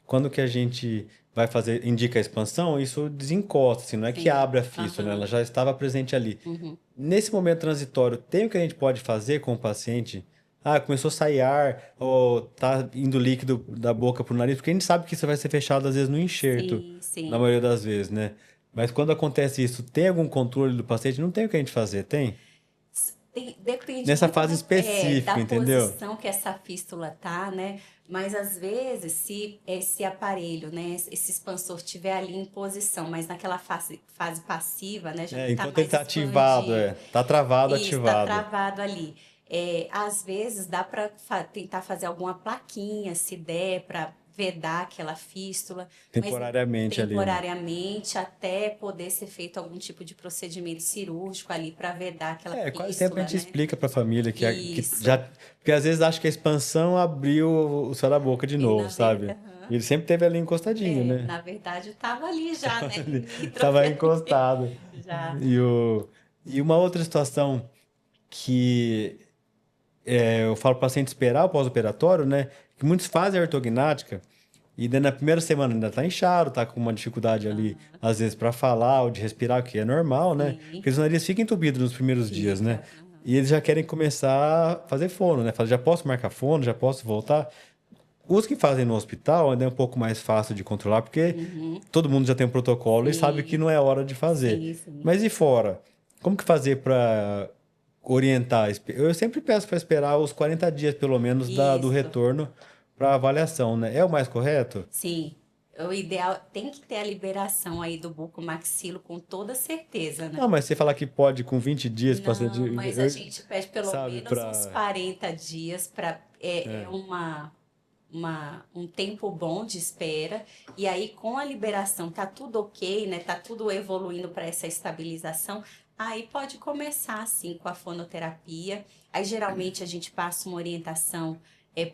quando que a gente vai fazer, indica a expansão, isso desencosta, assim, não é que sim. abre a fístula, né? Aham. Ela já estava presente ali. Uhum. Nesse momento transitório, tem o que a gente pode fazer com o paciente? Ah, começou a sair ar, ou tá indo líquido da boca pro nariz, porque a gente sabe que isso vai ser fechado às vezes no enxerto, Sim, na sim. maioria das vezes, né? Mas quando acontece isso, tem algum controle do paciente? Não tem o que a gente fazer, tem? Depende Nessa muito fase da específica, entendeu? posição que essa fístula tá, né? Mas às vezes, se esse aparelho, né, esse expansor estiver ali em posição, mas naquela fase passiva, né, já não está Enquanto ele mais tá ativado, expandido, tá travado, isso, está ativado. travado ali. Às vezes dá para tentar fazer alguma plaquinha, se der, para vedar aquela fístula. Temporariamente ali, né? Temporariamente, até poder ser feito algum tipo de procedimento cirúrgico ali para vedar aquela Quase sempre a fístula, gente né? explica para a família que Isso. já... Porque às vezes acha que a expansão abriu o céu da boca de E novo, sabe? E ele sempre teve ali encostadinho, né? na verdade, estava ali já, né? Estava Limítrofe encostado. já. E uma outra situação que eu falo para o paciente esperar o pós-operatório, né? Que muitos fazem a ortognática e daí na primeira semana ainda tá inchado, tá com uma dificuldade ali, às vezes, para falar ou de respirar, o que é normal, né? Sim. Porque os narizes ficam entupidos nos primeiros dias, né? Fica. E eles já querem começar a fazer fono, né? Fala, já posso marcar fono, já posso voltar. Os que fazem no hospital ainda é um pouco mais fácil de controlar, porque todo mundo já tem um protocolo e sabe que Sim. não é hora de fazer. Sim, sim. Mas e fora? Como que fazer para orientar? Eu sempre peço para esperar os 40 dias, pelo menos, do Isso. retorno para avaliação, né? É o mais correto? Sim. O ideal tem que ter a liberação aí do bucomaxilo com toda certeza, né? Não, mas você falar que pode com 20 dias, paciente, Não, mas a gente pede pelo sabe, menos uns 40 dias para um tempo bom de espera. E aí, com a liberação, tá tudo ok, né? Tá tudo evoluindo para essa estabilização. Aí pode começar, assim, com a fonoterapia. Aí, geralmente, a gente passa uma orientação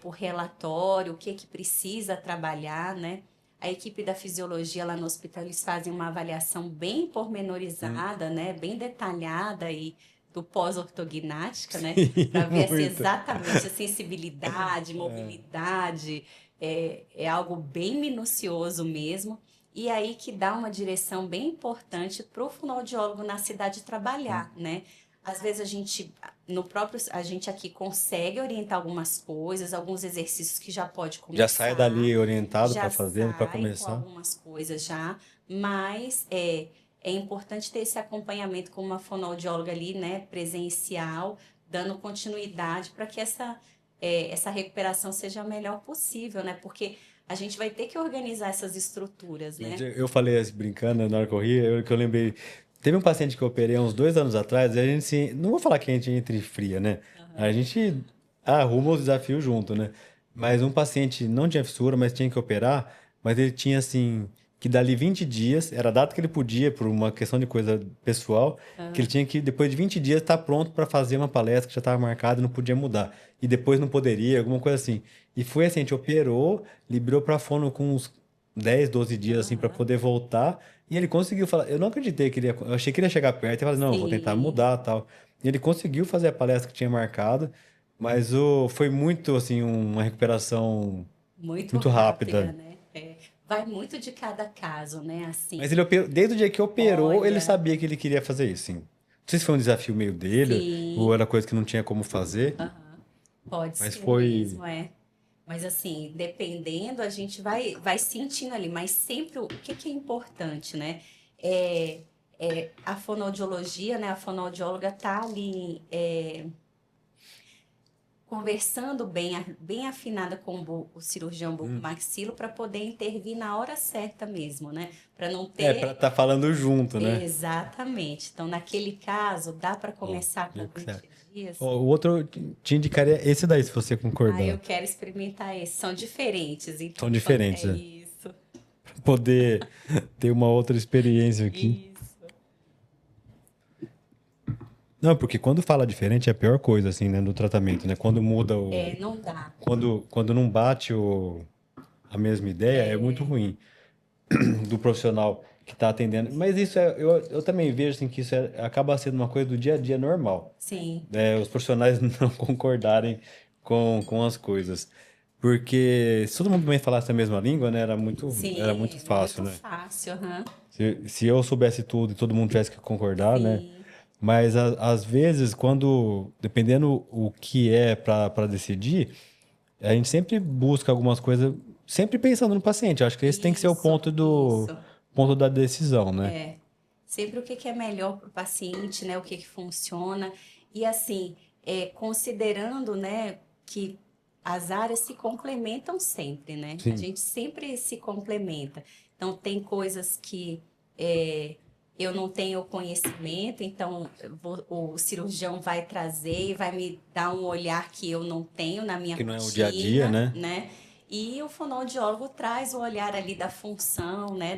por relatório, o que precisa trabalhar, né? A equipe da fisiologia lá no hospital, eles fazem uma avaliação bem pormenorizada, né? Bem detalhada e do pós-ortognática, né? Para ver assim, muito. exatamente a sensibilidade, mobilidade, é algo bem minucioso mesmo. E aí que dá uma direção bem importante para o fonoaudiólogo na cidade trabalhar, né? Às vezes a gente aqui consegue orientar algumas coisas, alguns exercícios que já pode Já sai começar, dali orientado para já fazer, para sai com começar. algumas coisas já, mas é importante ter esse acompanhamento com uma fonoaudióloga ali, né, presencial, dando continuidade para que essa recuperação seja a melhor possível, né? Porque a gente vai ter que organizar essas estruturas, né? Eu falei assim, brincando na hora que eu ri, que eu lembrei. Teve um paciente que eu operei há uns 2 anos atrás, e a gente se. Não vou falar que a gente entra em fria, né? A gente arruma os desafios junto, né? Mas um paciente não tinha fissura, mas tinha que operar, mas ele tinha assim. Que dali 20 dias, era a data que ele podia, por uma questão de coisa pessoal, que ele tinha que, depois de 20 dias, estar pronto para fazer uma palestra que já estava marcada e não podia mudar. E depois não poderia, alguma coisa assim. E foi assim, a gente operou, liberou para fono com uns 10, 12 dias, assim, para poder voltar. E ele conseguiu falar. Eu não acreditei que ele ia. Eu achei que ele ia chegar perto e falar, não, vou tentar Sim, mudar tal. E ele conseguiu fazer a palestra que tinha marcado, mas foi muito, assim, uma recuperação muito muito rápida, rápida. né? Vai muito de cada caso, né? Assim, Mas ele operou, desde o dia que operou, ele olha, sabia que ele queria fazer isso, sim. Não sei se foi um desafio meio dele, ou sim, era coisa que não tinha como fazer, pode mas ser foi. mesmo, é. Mas assim, dependendo, a gente vai sentindo ali, mas sempre o que é importante, né? A fonoaudiologia, né? A fonoaudióloga tá ali conversando bem afinada com o cirurgião bucomaxilo para poder intervir na hora certa mesmo, né? Para não Pra ter estar falando junto, né? exatamente. Então, naquele caso, dá para Ó, começar com viu que 20 certo. dias. Ó, o outro eu te indicaria esse daí, se você Ah, eu concordar. quero experimentar esse. São diferentes, São então é diferentes, né? isso. Poder ter uma outra experiência aqui. Isso. Não, porque quando fala diferente é a pior coisa, assim, né, no tratamento, né? Quando muda o. Não dá. Quando não bate a mesma ideia, é muito ruim do profissional que está atendendo. Mas isso eu também vejo assim, que isso acaba sendo uma coisa do dia a dia normal. Sim, Né? Os profissionais não concordarem com as coisas. Porque se todo mundo também falasse a mesma língua, né, era muito sim, fácil, muito né? fácil. Aham. Se eu soubesse tudo e todo mundo tivesse que concordar, né? Sim, Mas às vezes, dependendo o que é para decidir, a gente sempre busca algumas coisas, sempre pensando no paciente. Eu acho que esse tem que ser o isso, isso. ponto da decisão, né? Sempre o que é melhor para o paciente, né? O que funciona. E assim, considerando, né, que as áreas se complementam sempre, né? A Sim. gente sempre se complementa. Então, tem coisas que é, eu não tenho conhecimento, então o cirurgião vai trazer e vai me dar um olhar que eu não tenho na minha Que não é o dia a dia, rotina, né? né? E o fonoaudiólogo traz o olhar ali da função, né,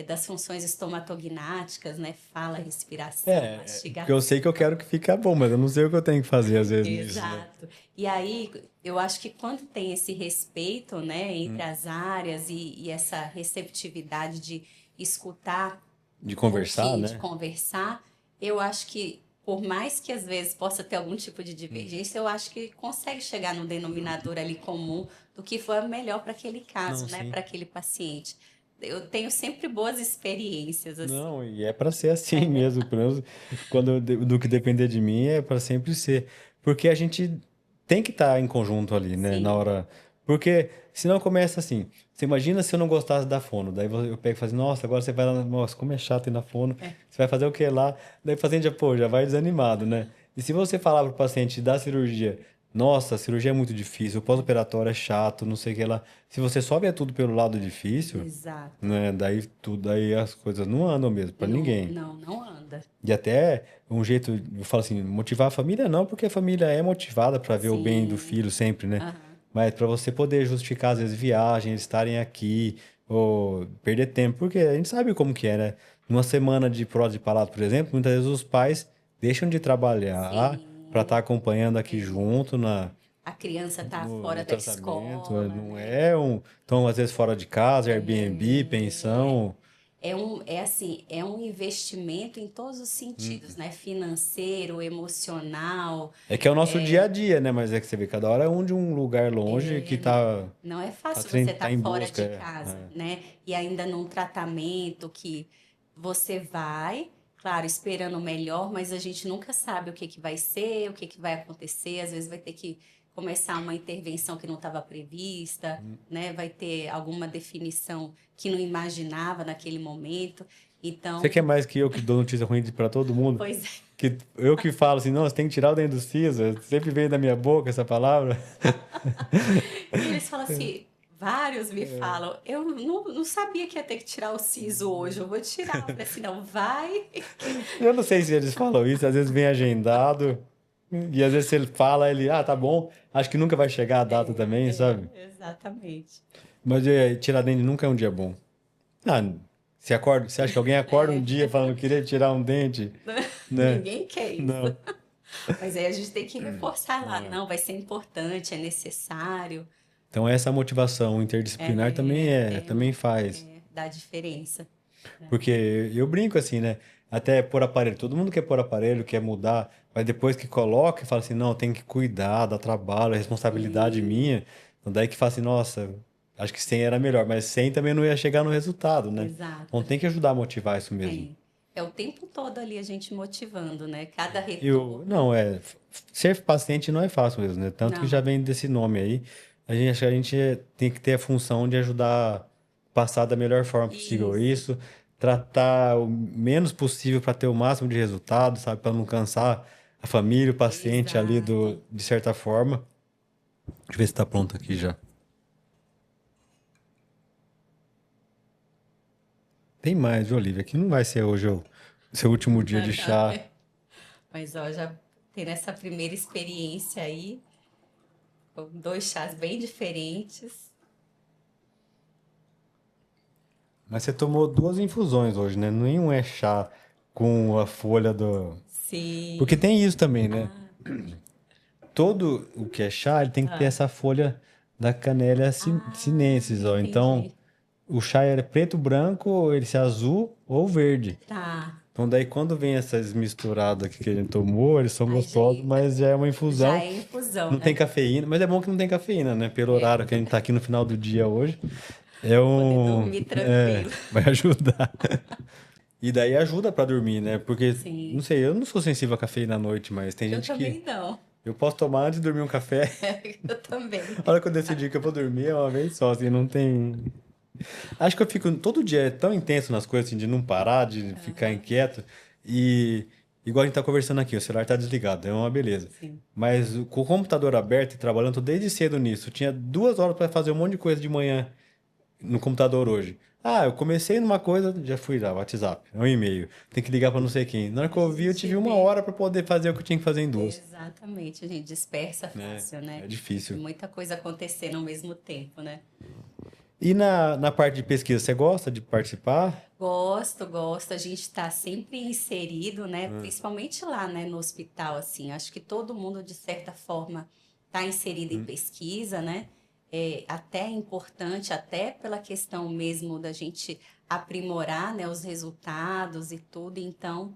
das funções estomatognáticas, né, fala, respiração, Porque eu mastigação. sei que eu quero que fique bom, mas eu não sei o que eu tenho que fazer às vezes nisso, né? Exato. E aí, eu acho que quando tem esse respeito, né, entre as áreas e essa receptividade de escutar De conversar, de né? conversar, eu acho que, por mais que às vezes possa ter algum tipo de divergência, eu acho que consegue chegar no denominador ali comum do que for melhor para aquele Não, caso, né, sim. para aquele paciente. Eu tenho sempre boas experiências, assim. Não, e é para ser assim mesmo, pelo menos do que depender de mim é para sempre ser, porque a gente tem que estar em conjunto ali, né, na Sim, hora, porque senão começa assim. Você imagina se eu não gostasse da fono, daí eu pego e falo assim, nossa, agora você vai lá, nossa, como é chato ir na fono, é, você vai fazer o que lá? Daí o paciente já, pô, já vai desanimado, né? E se você falar pro paciente da cirurgia, nossa, a cirurgia é muito difícil, o pós-operatório é chato, não sei o que lá. Se você só vê tudo pelo lado difícil, exato. né? Daí tudo, daí as coisas não andam mesmo para Não, ninguém. não, não anda. E até um jeito, eu falo assim, motivar a família não, porque a família é motivada para ver o bem do Sim, filho sempre, né? aham, Mas para você poder justificar às vezes viagens, estarem aqui ou perder tempo, porque a gente sabe como que é, né? Numa semana de prova de palavra, por exemplo, muitas vezes os pais deixam de trabalhar para estar sim. acompanhando aqui junto A criança tá no fora da tratamento, escola, não né? é um, estão às vezes fora de casa, Airbnb, É, pensão. é assim, é um investimento em todos os sentidos, né? Financeiro, emocional. É que é o nosso dia a dia, né? Mas é que você vê, cada hora é um de um lugar longe que Não é tá, fácil você tá estar em fora busca. de casa, né? E ainda num tratamento que você vai, claro, esperando o melhor, mas a gente nunca sabe o que que vai ser, o que que vai acontecer. Às vezes vai ter que começar uma intervenção que não estava prevista, né? Vai ter alguma definição que não imaginava naquele momento. Você Então, quer mais que eu que dou notícia ruim pra todo mundo? pois é. Que eu que falo assim, não, você tem que tirar o dente do siso, sempre vem da minha boca essa palavra. E eles falam assim, vários me falam, eu não sabia que ia ter que tirar o siso hoje, eu vou tirar. Eu falei assim, não, vai. Eu não sei se eles falam isso, às vezes vem agendado, e às vezes se ele fala, ele, ah, tá bom, acho que nunca vai chegar a data também, sabe? Exatamente. Mas tirar dente nunca é um dia bom. Ah, você acha que alguém acorda um É, dia falando que queria tirar um dente, né? ninguém quer isso. Não. Mas aí a gente tem que reforçar lá, não, vai ser importante, é necessário, Então essa motivação interdisciplinar também faz. dá diferença. Né? Porque eu brinco assim, né? Até pôr aparelho, todo mundo quer pôr aparelho, quer mudar, mas depois que coloca, fala assim, não, tem que cuidar, dá trabalho, é responsabilidade Sim, minha. Então daí que fala assim, nossa, acho que 100 era melhor, mas 100 também não ia chegar no resultado, né? Então exato. tem que ajudar a motivar isso mesmo. Tem. É o tempo todo ali a gente motivando, né? Cada Não, retorno. ser paciente não é fácil mesmo, né? Tanto que já Não. vem desse nome aí. Acho que a gente tem que ter a função de ajudar a passar da melhor forma possível Isso. isso, tratar o menos possível para ter o máximo de resultado, sabe? Para não cansar a família, o paciente ali Exato. de certa forma. Deixa eu ver se tá pronto aqui já. Tem mais, viu, Olivia? Aqui não vai ser hoje o seu último dia de chá. Mas ó, já tendo essa primeira experiência aí, com dois chás bem diferentes. Mas você tomou duas infusões hoje, né? Nenhum é chá com a folha do. Porque Sim. tem isso também, né? Ah, Todo o que é chá, ele tem que ter ah, essa folha da Camellia sinensis, ó. Então, entendi. o chá é preto, branco, ele se é azul ou verde. Tá. Então, daí quando vem essas misturadas aqui que a gente tomou, eles são Aí gostosos, mas já é uma já infusão. é infusão, Não tem né? cafeína, mas é bom que não tem cafeína, né? Pelo É, horário que a gente tá aqui no final do dia hoje. É pra poder um. dormir tranquilo. Vai ajudar. E daí ajuda pra dormir, né? Porque, não Sim. sei, eu não sou sensível a cafeína à noite, mas tem Eu gente que. também não. Eu posso tomar antes de dormir um café. Eu também. A hora que eu decidir que eu vou dormir é uma vez só, assim, não tem. Acho que eu fico. Todo dia é tão intenso nas coisas, assim, de não parar, de ficar Aham, inquieto. E. Igual a gente tá conversando aqui, o celular tá desligado, é uma beleza. sim. Mas com o computador aberto e trabalhando, tô desde cedo nisso. Eu tinha 2 horas para fazer um monte de coisa de manhã no computador hoje. Ah, eu comecei numa coisa, já fui lá, WhatsApp, um e-mail, tem que ligar para não sei quem. Na hora que A eu vi, eu gente tive uma vê. hora para poder fazer o que eu tinha que fazer em duas. Exatamente, a gente dispersa É, fácil, né? é difícil. Muita coisa acontecendo ao mesmo tempo, né? E na parte de pesquisa, você gosta de participar? Gosto, gosto. A gente está sempre inserido, né? Principalmente lá, né, no hospital, assim. Acho que todo mundo, de certa forma, está inserido em pesquisa, né? Até é importante, até pela questão mesmo da gente aprimorar, né, os resultados e tudo. Então,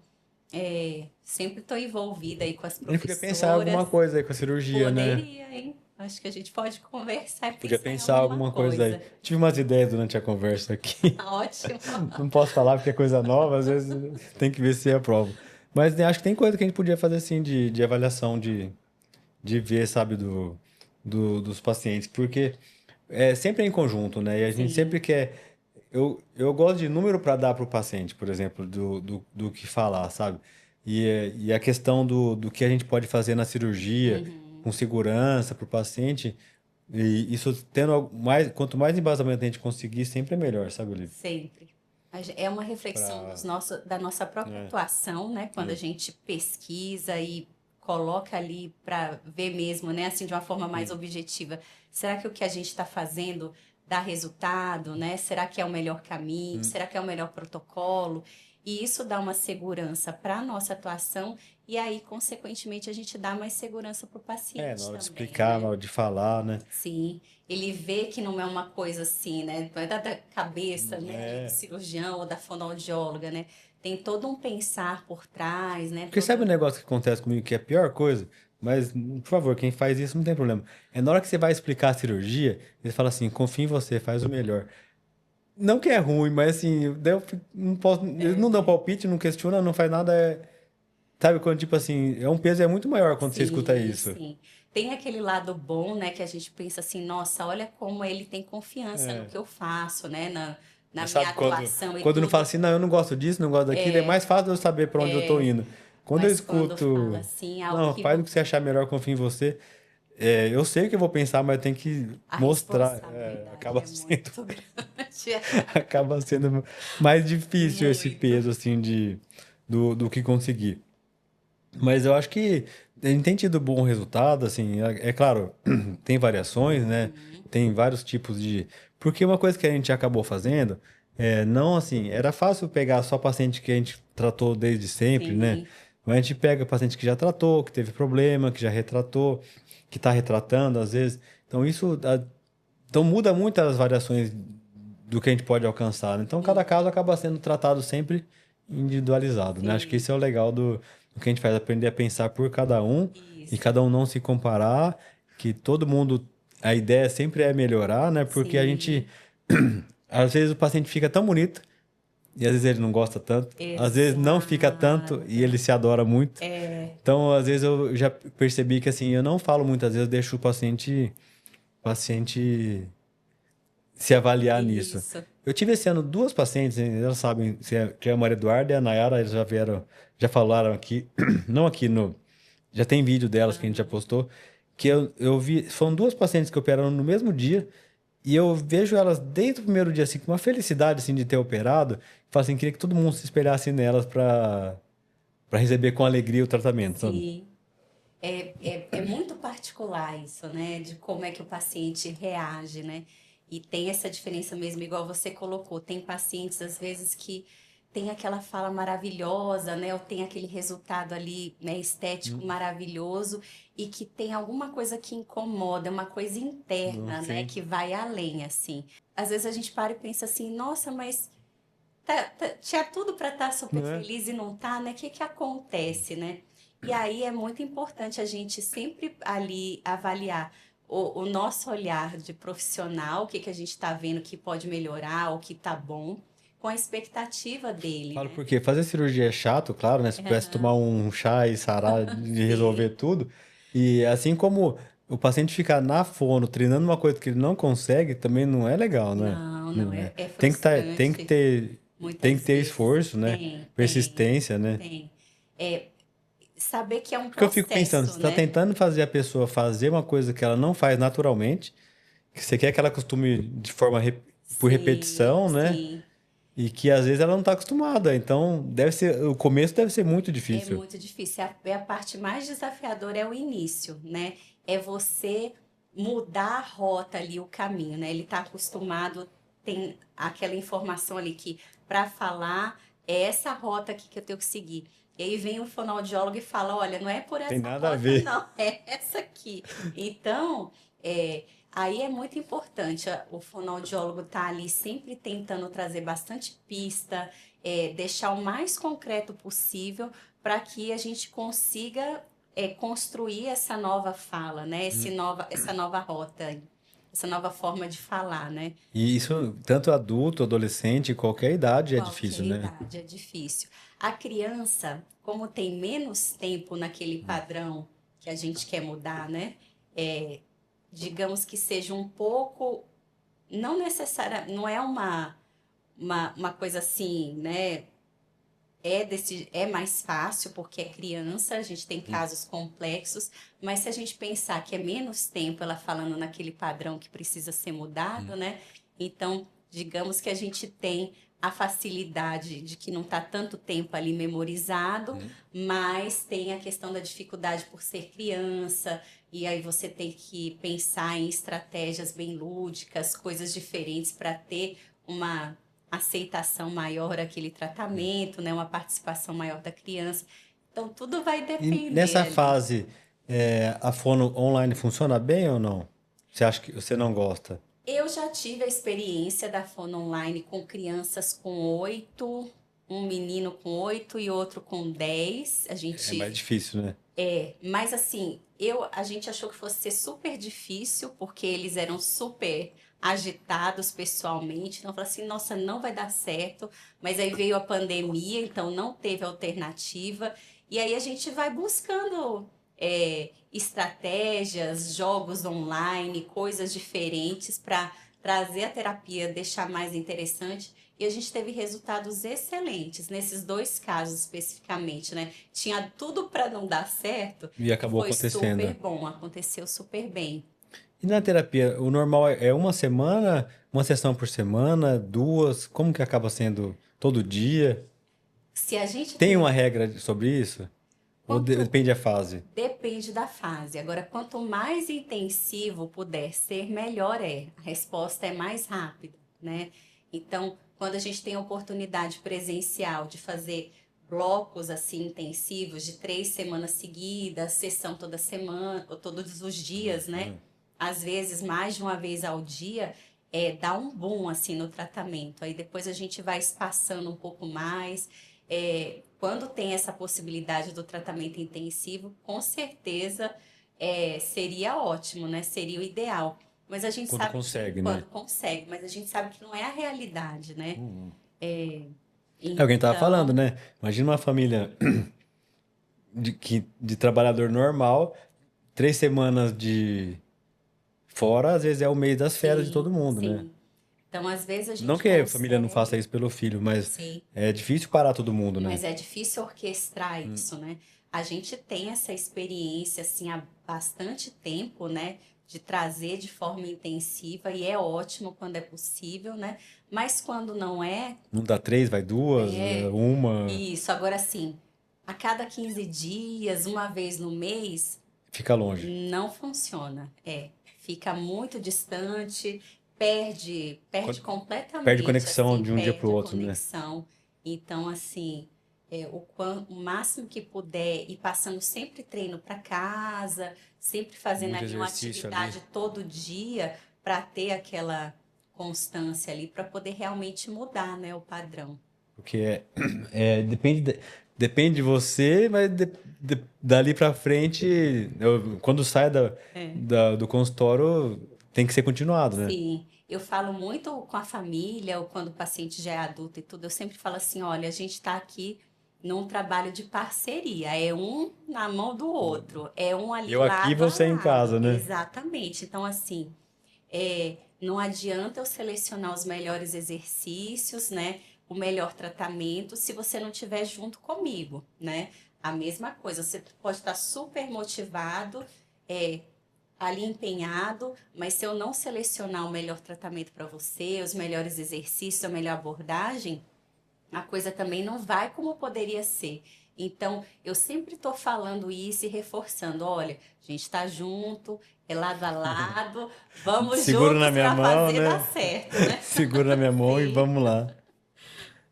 sempre estou envolvida aí com as A gente podia pensar em alguma professoras. coisa aí com a cirurgia, né? Poderia, hein? Acho que a gente pode conversar e Podia pensar em pensar alguma alguma coisa aí. coisa. Tive umas ideias durante a conversa aqui. Ótimo. Não posso falar porque é coisa nova, às vezes tem que ver se aprova. Mas né, acho que tem coisa que a gente podia fazer assim de avaliação, de ver, sabe, dos pacientes. Porque sempre é em conjunto, né? E a gente sempre Sim. quer. Eu gosto de número para dar para o paciente, por exemplo, do que falar, sabe? E a questão do que a gente pode fazer na cirurgia, Uhum. com segurança para o paciente, e isso tendo mais, quanto mais embasamento a gente conseguir, sempre é melhor, sabe, Olívio? Sempre. É uma reflexão Pra, da nossa própria é, atuação, né? Quando a é, gente pesquisa e coloca ali para ver mesmo, né? Assim, de uma forma mais sim. objetiva. Será que o que a gente está fazendo dá resultado, né? Será que é o melhor caminho? Hum. Será que é o melhor protocolo? E isso dá uma segurança para a nossa atuação e aí, consequentemente, a gente dá mais segurança para o Na paciente hora de também, explicar, na né? hora de falar, né? Sim, ele vê que não é uma coisa assim, né? Não é da cabeça, né, ali do É. cirurgião ou da fonoaudióloga, né? Tem todo um pensar por trás, né? Porque sabe o Todo... negócio que acontece comigo que é a pior coisa? Mas, por favor, quem faz isso não tem problema. É na hora que você vai explicar a cirurgia, eles falam assim, confia em você, faz o melhor. Não que é ruim, mas assim, daí não posso, eles não dão palpite, não questionam, não faz nada. Sabe, quando tipo assim, é um peso é muito maior quando você escuta Sim, isso. sim. Tem aquele lado bom, né, que a gente pensa assim, nossa, olha como ele tem confiança no É. que eu faço, né? Na Mas minha sabe quando, atuação e quando não fala tudo. assim, não, eu não gosto disso, não gosto daquilo, é mais fácil eu saber para onde eu tô indo. Quando eu Mas quando fala escuto, assim, algo não, que faz o que você achar melhor, confia em você. Eu sei o que eu vou pensar, mas eu tenho que a mostrar. responsabilidade Acaba é sendo, muito grande. acaba sendo mais difícil esse Muito. peso, assim, do que conseguir. Mas eu acho que a gente tem tido bom resultado, assim, é claro, tem variações, né? Uhum. Tem vários tipos de. Porque uma coisa que a gente acabou fazendo, não assim, era fácil pegar só paciente que a gente tratou desde sempre, né? Sim, Mas a gente pega paciente que já tratou, que teve problema, que já retratou, que está retratando às vezes. Então então muda muito as variações do que a gente pode alcançar, né? Então cada caso acaba sendo tratado sempre individualizado, né? Acho que sim. esse é o legal do que a gente faz, aprender a pensar por cada um e Isso. cada um não se comparar, que todo mundo, a ideia sempre é melhorar, né? Porque a gente, Sim, às vezes o paciente fica tão bonito e às vezes ele não gosta tanto, às vezes não fica tanto e ele exato. se adora muito. É, Então, às vezes eu já percebi que assim, eu não falo muitas vezes, eu deixo o paciente se avaliar nisso. isso. Eu tive esse ano duas pacientes, hein, elas sabem, que é a Maria Eduarda e a Nayara, eles já vieram, já falaram aqui, não aqui no. Já tem vídeo delas que a gente já Aham. postou, que eu vi. Foram duas pacientes que operaram no mesmo dia, e eu vejo elas desde o primeiro dia, assim, com uma felicidade, assim, de ter operado. Falo assim, queria que todo mundo se espelhasse nelas para receber com alegria o tratamento, sabe? Sim. É muito particular isso, né? De como é que o paciente reage, né? E tem essa diferença mesmo, igual você colocou. Tem pacientes, às vezes, que tem aquela fala maravilhosa, né? Ou tem aquele resultado ali, né, estético maravilhoso, e que tem alguma coisa que incomoda, uma coisa interna, né? Sim. Que vai além, assim. Às vezes a gente para e pensa assim, nossa, mas tinha tudo para estar super Não é? feliz e não tá, né? O que que acontece, né? E aí é muito importante a gente sempre ali avaliar o nosso olhar de profissional, o que que a gente está vendo que pode melhorar, o que tá bom, com a expectativa dele, Falo né? porque fazer cirurgia é chato, claro, né? Se pudesse tomar Aham. um chá e sarar de resolver Sim. tudo. E assim como o paciente ficar na fono treinando uma coisa que ele não consegue, também não é legal, né? Não, não, Não é. é Tem que tá, tem que frustrante ter, tem que muitas ter vezes. esforço, né? Tem, Persistência, né? tem. É, saber que é um Porque eu fico pensando, você processo, está né? tentando fazer a pessoa fazer uma coisa que ela não faz naturalmente, que você quer que ela acostume de forma por Sim, repetição, né? sim. E que às vezes ela não está acostumada. Então, o começo deve ser muito É difícil. muito difícil. A parte mais desafiadora é o início, né? É você mudar a rota ali, o caminho, né? Ele está acostumado, tem aquela informação ali que para falar é essa rota aqui que eu tenho que seguir. E aí vem o fonoaudiólogo e fala, olha, não é por Tem essa nada a rota, ver. não, é essa aqui. Então, aí é muito importante o fonoaudiólogo estar ali sempre tentando trazer bastante pista, deixar o mais concreto possível para que a gente consiga construir essa nova fala, né? Essa nova rota, aí, essa nova forma de falar, né? E isso, tanto adulto, adolescente, qualquer idade é Qualquer difícil, né? idade é difícil. A criança, como tem menos tempo naquele padrão que a gente quer mudar, né? É, digamos que seja um pouco, não necessária, não é uma coisa assim, né? É mais fácil porque é criança, a gente tem casos complexos, mas se a gente pensar que é menos tempo ela falando naquele padrão que precisa ser mudado, né? Então, digamos que a gente tem a facilidade de que não está tanto tempo ali memorizado, mas tem a questão da dificuldade por ser criança, e aí você tem que pensar em estratégias bem lúdicas, coisas diferentes para ter uma aceitação maior àquele tratamento, né? Uma participação maior da criança. Então, tudo vai E depender nessa ali. fase, a fono online funciona bem ou não? Você acha que você não gosta? Eu já tive a experiência da fono online com crianças com 8, um menino com 8 e outro com 10. A É mais gente difícil, né? mas assim, a gente achou que fosse ser super difícil, porque eles eram super agitados pessoalmente. Então, eu falei assim, nossa, não vai dar certo. Mas aí veio a pandemia, então não teve alternativa. E aí a gente vai buscando estratégias, jogos online, coisas diferentes para trazer a terapia, deixar mais interessante. E a gente teve resultados excelentes nesses dois casos especificamente, né? Tinha tudo para não dar certo E e acabou foi super acontecendo. bom, aconteceu super bem. E na terapia, o normal é uma semana, uma sessão por semana, duas? Como que acaba sendo todo dia? Se a gente Tem tem uma regra sobre isso? Ou quanto depende da fase? depende da fase. Agora, quanto mais intensivo puder ser, melhor é. A resposta é mais rápida, né? Então, quando a gente tem a oportunidade presencial de fazer blocos assim intensivos de 3 semanas seguidas, sessão toda semana, ou todos os dias, né? Às vezes mais de uma vez ao dia, dá um boom assim no tratamento. Aí depois a gente vai espaçando um pouco mais. Quando tem essa possibilidade do tratamento intensivo, com certeza seria ótimo, né? Seria o ideal. Mas a gente Quando sabe que consegue, né? quando consegue, mas a gente sabe que não é a realidade, né? É o que a gente tava falando, Então, né? Imagina uma família de trabalhador normal, 3 semanas de fora, às vezes é o mês das férias de todo sim, mundo, né? sim. Então, às vezes a Não gente que a família não faça consegue, isso pelo filho, mas sim, é difícil parar todo mundo, né? mas é difícil orquestrar isso, né? A gente tem essa experiência assim há bastante tempo, né? De trazer de forma intensiva e é ótimo quando é possível, né? Mas quando não é, Não dá três, vai duas, é uma, isso. Agora sim, a cada 15 dias, uma vez no mês, fica longe. não funciona. Fica muito distante, perde Quando- Perde completamente, conexão assim, de um dia pro perde a outro, né? conexão. Então, assim, o máximo que puder, ir passando sempre treino para casa, sempre fazendo Muito ali uma exercício ali. atividade todo dia para ter aquela constância ali, para poder realmente mudar, né, o padrão. Porque depende de você, mas dali pra frente, quando sai É. do consultório, tem que ser continuado, né? Sim, eu falo muito com a família, ou quando o paciente já é adulto e tudo, eu sempre falo assim, olha, a gente está aqui num trabalho de parceria, é um na mão do outro, é um ali Eu aqui, lado a você em lado, casa, né? exatamente. Então, assim, não adianta eu selecionar os melhores exercícios, né, o melhor tratamento, se você não estiver junto comigo, né? A mesma coisa, você pode estar super motivado, é, ali empenhado, mas se eu não selecionar o melhor tratamento para você, os melhores exercícios, a melhor abordagem, a coisa também não vai como poderia ser. Então, eu sempre estou falando isso e reforçando, olha, a gente está junto, é lado a lado, vamos Segura na juntos minha para mão, fazer dar né? certo, né? Segura na minha mão e Sim, vamos lá.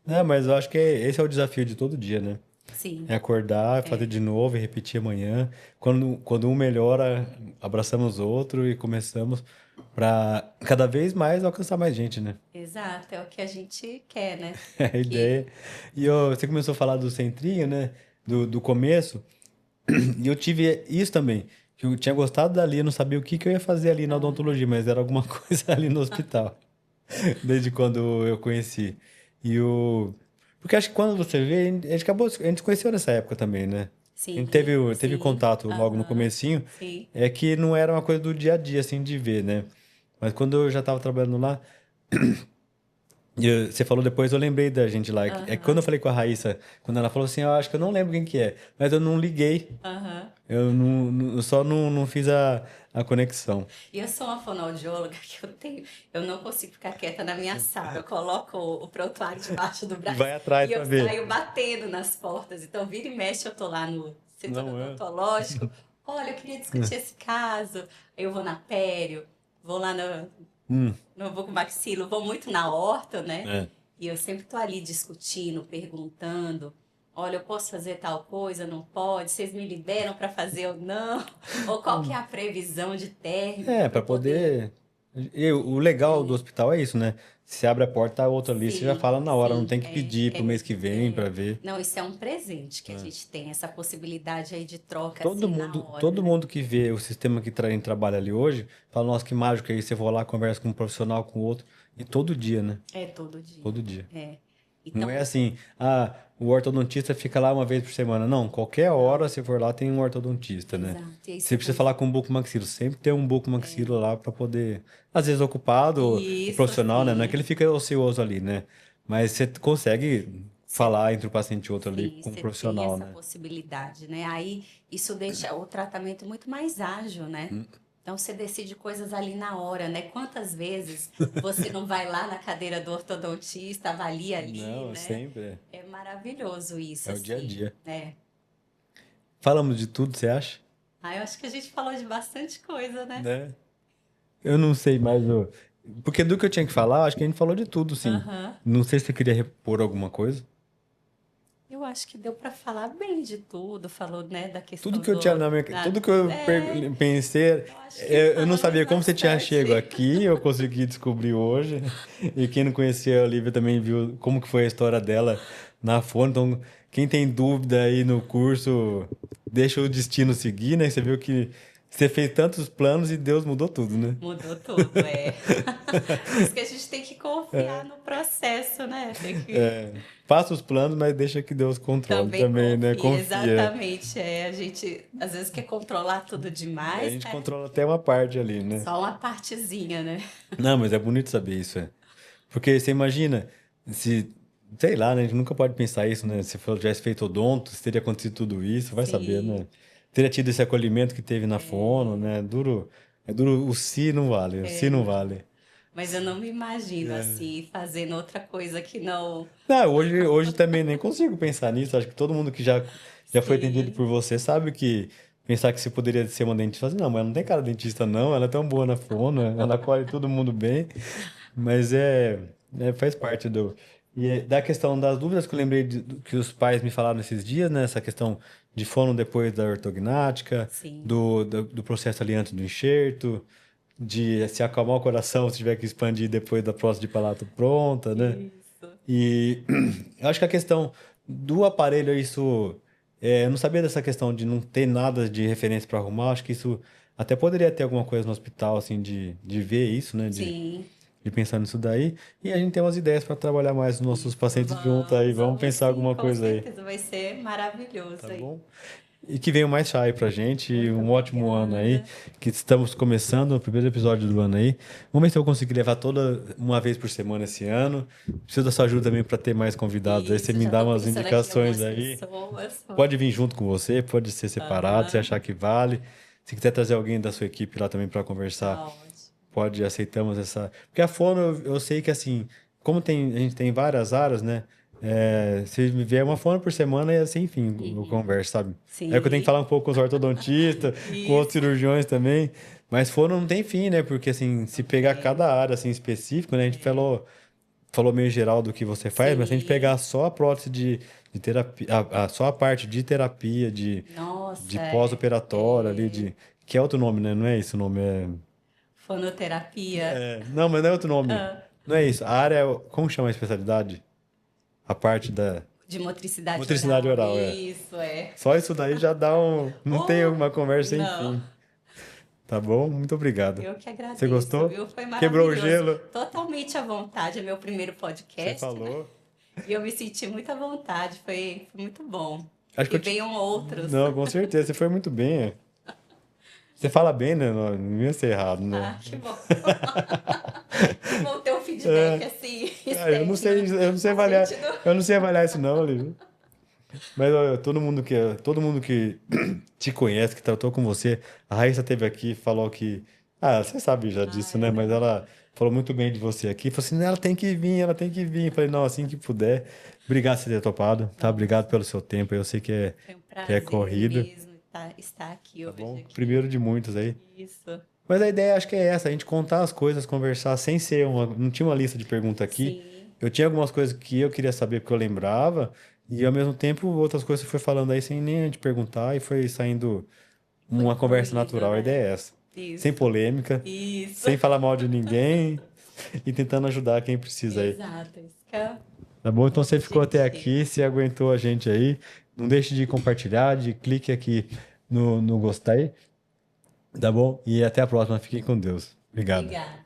É, mas eu acho que esse é o desafio de todo dia, né? sim, É acordar, fazer é, de novo e repetir amanhã. Quando um melhora, abraçamos o outro e começamos para cada vez mais alcançar mais gente, né? exato, é o que a gente quer, né? É a Que, ideia. Você começou a falar do centrinho, né? Do começo. E eu tive isso também. Que eu tinha gostado dali, eu não sabia o que que eu ia fazer ali na aham, odontologia, mas era alguma coisa ali no hospital. Desde quando eu conheci. E o... Porque acho que quando você vê, a gente acabou, a gente se conheceu nessa época também, né? A gente sim, teve sim, contato logo no aham, comecinho, sim, é que não era uma coisa do dia a dia, assim, de ver, né? Mas quando eu já estava trabalhando lá, você falou depois, eu lembrei da gente lá. É que quando aham, eu falei com a Raíssa, quando ela falou assim, eu acho que eu não lembro quem que é, mas eu não liguei. aham. Eu só não fiz a conexão. E eu sou uma fonoaudióloga que eu não consigo ficar quieta na minha sala. Eu coloco o prontuário debaixo do E braço vai atrás e pra eu ver. saio batendo nas portas. Então, vira e mexe, eu tô lá no setor Não é? odontológico. Olha, eu queria discutir esse caso. Eu vou na pério, vou lá Hum, no bucomaxilo, vou muito na horta, né? é. E eu sempre tô ali discutindo, perguntando. Olha, eu posso fazer tal coisa, não pode? Vocês me liberam para fazer ou não? Ou qual que é a previsão de término É, para para eu poder. poder. O legal do hospital é isso, né? Se abre a porta, a outra ali, você já Sim, fala na hora, não sim, tem que pedir pro mês que vem para ver. Não, isso é um presente que a gente tem, essa possibilidade aí de troca Todo assim na mundo, hora, todo né? mundo que vê o sistema que a gente trabalha ali hoje, fala, nossa, que mágico aí, você vai lá, conversa com um profissional, com o outro, e todo dia, né? É todo dia. Todo dia. É. Não é Então, assim, o ortodontista fica lá uma vez por semana. Não, qualquer hora, não, se for lá, tem um ortodontista, né? exato. E aí Você você precisa falar com um bucomaxilo, sempre tem um bucomaxilo lá para poder, às vezes ocupado, o isso, profissional, né? Não é que sim. ele fica ocioso ali, né? Mas você consegue falar entre o paciente e outro ali Sim, com o você tem profissional, essa né? possibilidade, né? Aí isso deixa o tratamento muito mais ágil, né? Então você decide coisas ali na hora, né? Quantas vezes você não vai lá na cadeira do ortodontista, avalia ali, Não, né? sempre É maravilhoso isso, é o dia a assim, dia. né? Falamos de tudo, você acha? Ah, eu acho que a gente falou de bastante coisa, né? Né? Eu não sei mais porque do que eu tinha que falar, acho que a gente falou de tudo, sim. Aham. Não sei se você queria repor alguma coisa. Eu acho que deu para falar bem de tudo, falou, né, da Tudo questão que eu tinha do... na minha, tudo que eu É, pensei, eu acho que eu não falamos sabia como você tinha chego bastante. aqui, eu consegui descobrir hoje. E quem não conhecia a Olivia também viu como que foi a história dela na Fono. Então, quem tem dúvida aí no curso, deixa o destino seguir, né? Você viu que você fez tantos planos e Deus mudou tudo, né? Mudou tudo, é. Por isso que a gente tem que confiar no processo, né? Tem que É, faça os planos, mas deixa que Deus controle também também, né? confia, Confia. exatamente. É, a gente às vezes quer controlar tudo A demais, gente né? controla até uma parte ali, né? Só uma partezinha, né? Não, mas é bonito saber isso, é. Porque você imagina, se, sei lá, né? A gente nunca pode pensar isso, né? Se eu tivesse feito odonto, se teria acontecido tudo isso, vai saber, Sim, né? Teria tido esse acolhimento que teve na fono, né? É duro, o se não vale, o se não não. vale. Mas eu não me imagino assim, fazendo outra coisa que não. Não, hoje também nem consigo pensar nisso. Acho que todo mundo que já foi atendido Sim, por você sabe que pensar que você poderia ser uma dentista, assim, não, mas ela não tem cara de dentista, não. Ela é tão boa na fono, ela acolhe todo mundo bem. Mas faz parte do. Da questão das dúvidas que eu lembrei que os pais me falaram esses dias, né? Essa questão de fono depois da ortognática, sim. do processo ali antes do enxerto, de se acalmar o coração se tiver que expandir depois da próstata de palato pronta, né? Isso. E eu acho que a questão do aparelho, eu não sabia dessa questão de não ter nada de referência para arrumar. Acho que isso até poderia ter alguma coisa no hospital, assim, de ver isso, né? Sim. De pensar nisso daí. E a gente tem umas ideias para trabalhar mais os nossos pacientes juntos aí. Vamos Vamos pensar sim, alguma com coisa aí, certeza. Vai ser maravilhoso tá aí. bom? E que venha mais chá aí pra gente. E Muito um ótimo ano aí. obrigada. Que estamos começando o primeiro episódio do ano aí. Vamos ver se eu consigo levar toda uma vez por semana esse ano. Preciso da sua ajuda também para ter mais convidados. Aí você Isso, me já dá estou umas pensando aqui em indicações algumas aí. pessoas. Pode vir junto com você, pode ser separado, se Aham. achar que vale. Se quiser trazer alguém da sua equipe lá também para conversar, Ótimo. pode, aceitamos essa. Porque a fono, eu sei que assim, como a gente tem várias áreas, né? Se me vier uma fono por semana, é assim, enfim, eu converso, sabe? É que eu tenho que Sim, falar um pouco com os ortodontistas, com outros isso. cirurgiões também. Mas fono não tem fim, né? Porque assim, se Não pegar tem. cada área assim específico, né? A gente falou meio geral do que você faz, mas se a gente pegar Sim. só a prótese de terapia, só a parte de terapia, de Nossa, pós-operatória ali, que é outro nome, né? Não é isso o nome, fonoterapia. não, mas não é outro nome. Ah, Não é isso. A área, como chama a especialidade? A parte da de motricidade motricidade oral. oral, Isso, é. Só isso daí já dá um. Não tem Oh, uma conversa sem não. fim. Tá bom? Muito obrigado. Eu que Você agradeço, gostou? viu? Foi Quebrou o maravilhoso. gelo? Totalmente à vontade. É meu primeiro Você podcast, né? falou. E eu me senti muito à vontade. Foi muito bom. Acho que E eu te... venham outros. Não, com certeza. Você foi muito bem. Você fala bem, né? Não ia ser errado, né? Ah, que bom. Que bom ter um feedback assim, Eu não externo. sei, eu não sei A avaliar, gente não. eu não sei avaliar isso não, Olívio. Mas olha, todo mundo que te conhece, que tratou com você, a Raíssa esteve aqui, falou que, você sabe já disso, Ai, né? Mas ela obrigada. falou muito bem de você aqui, falou assim, ela tem que vir, ela tem que vir. Eu falei, não, assim que puder. Obrigado por você ter topado, tá? Obrigado Nossa, pelo seu tempo. Eu sei foi um que é prazer corrido, mesmo estar aqui tá hoje bom? aqui. Primeiro de muitos aí. Isso. Mas a ideia acho que é essa, a gente contar as coisas, conversar sem ser uma. Não tinha uma lista de perguntas aqui. Sim, Eu tinha algumas coisas que eu queria saber porque eu lembrava, e ao mesmo tempo outras coisas você foi falando aí sem nem a gente perguntar e foi saindo foi uma conversa fluido, natural. A né? ideia é essa. Sem Isso, polêmica, isso. sem falar mal de ninguém e tentando ajudar quem precisa aí. Exato, isso que é Tá bom? o Então você ficou até objetivo. aqui, se aguentou a gente aí. Não deixe de compartilhar, de clique aqui no gostei, tá bom? E até a próxima. Fiquem com Deus. Obrigado. Obrigada.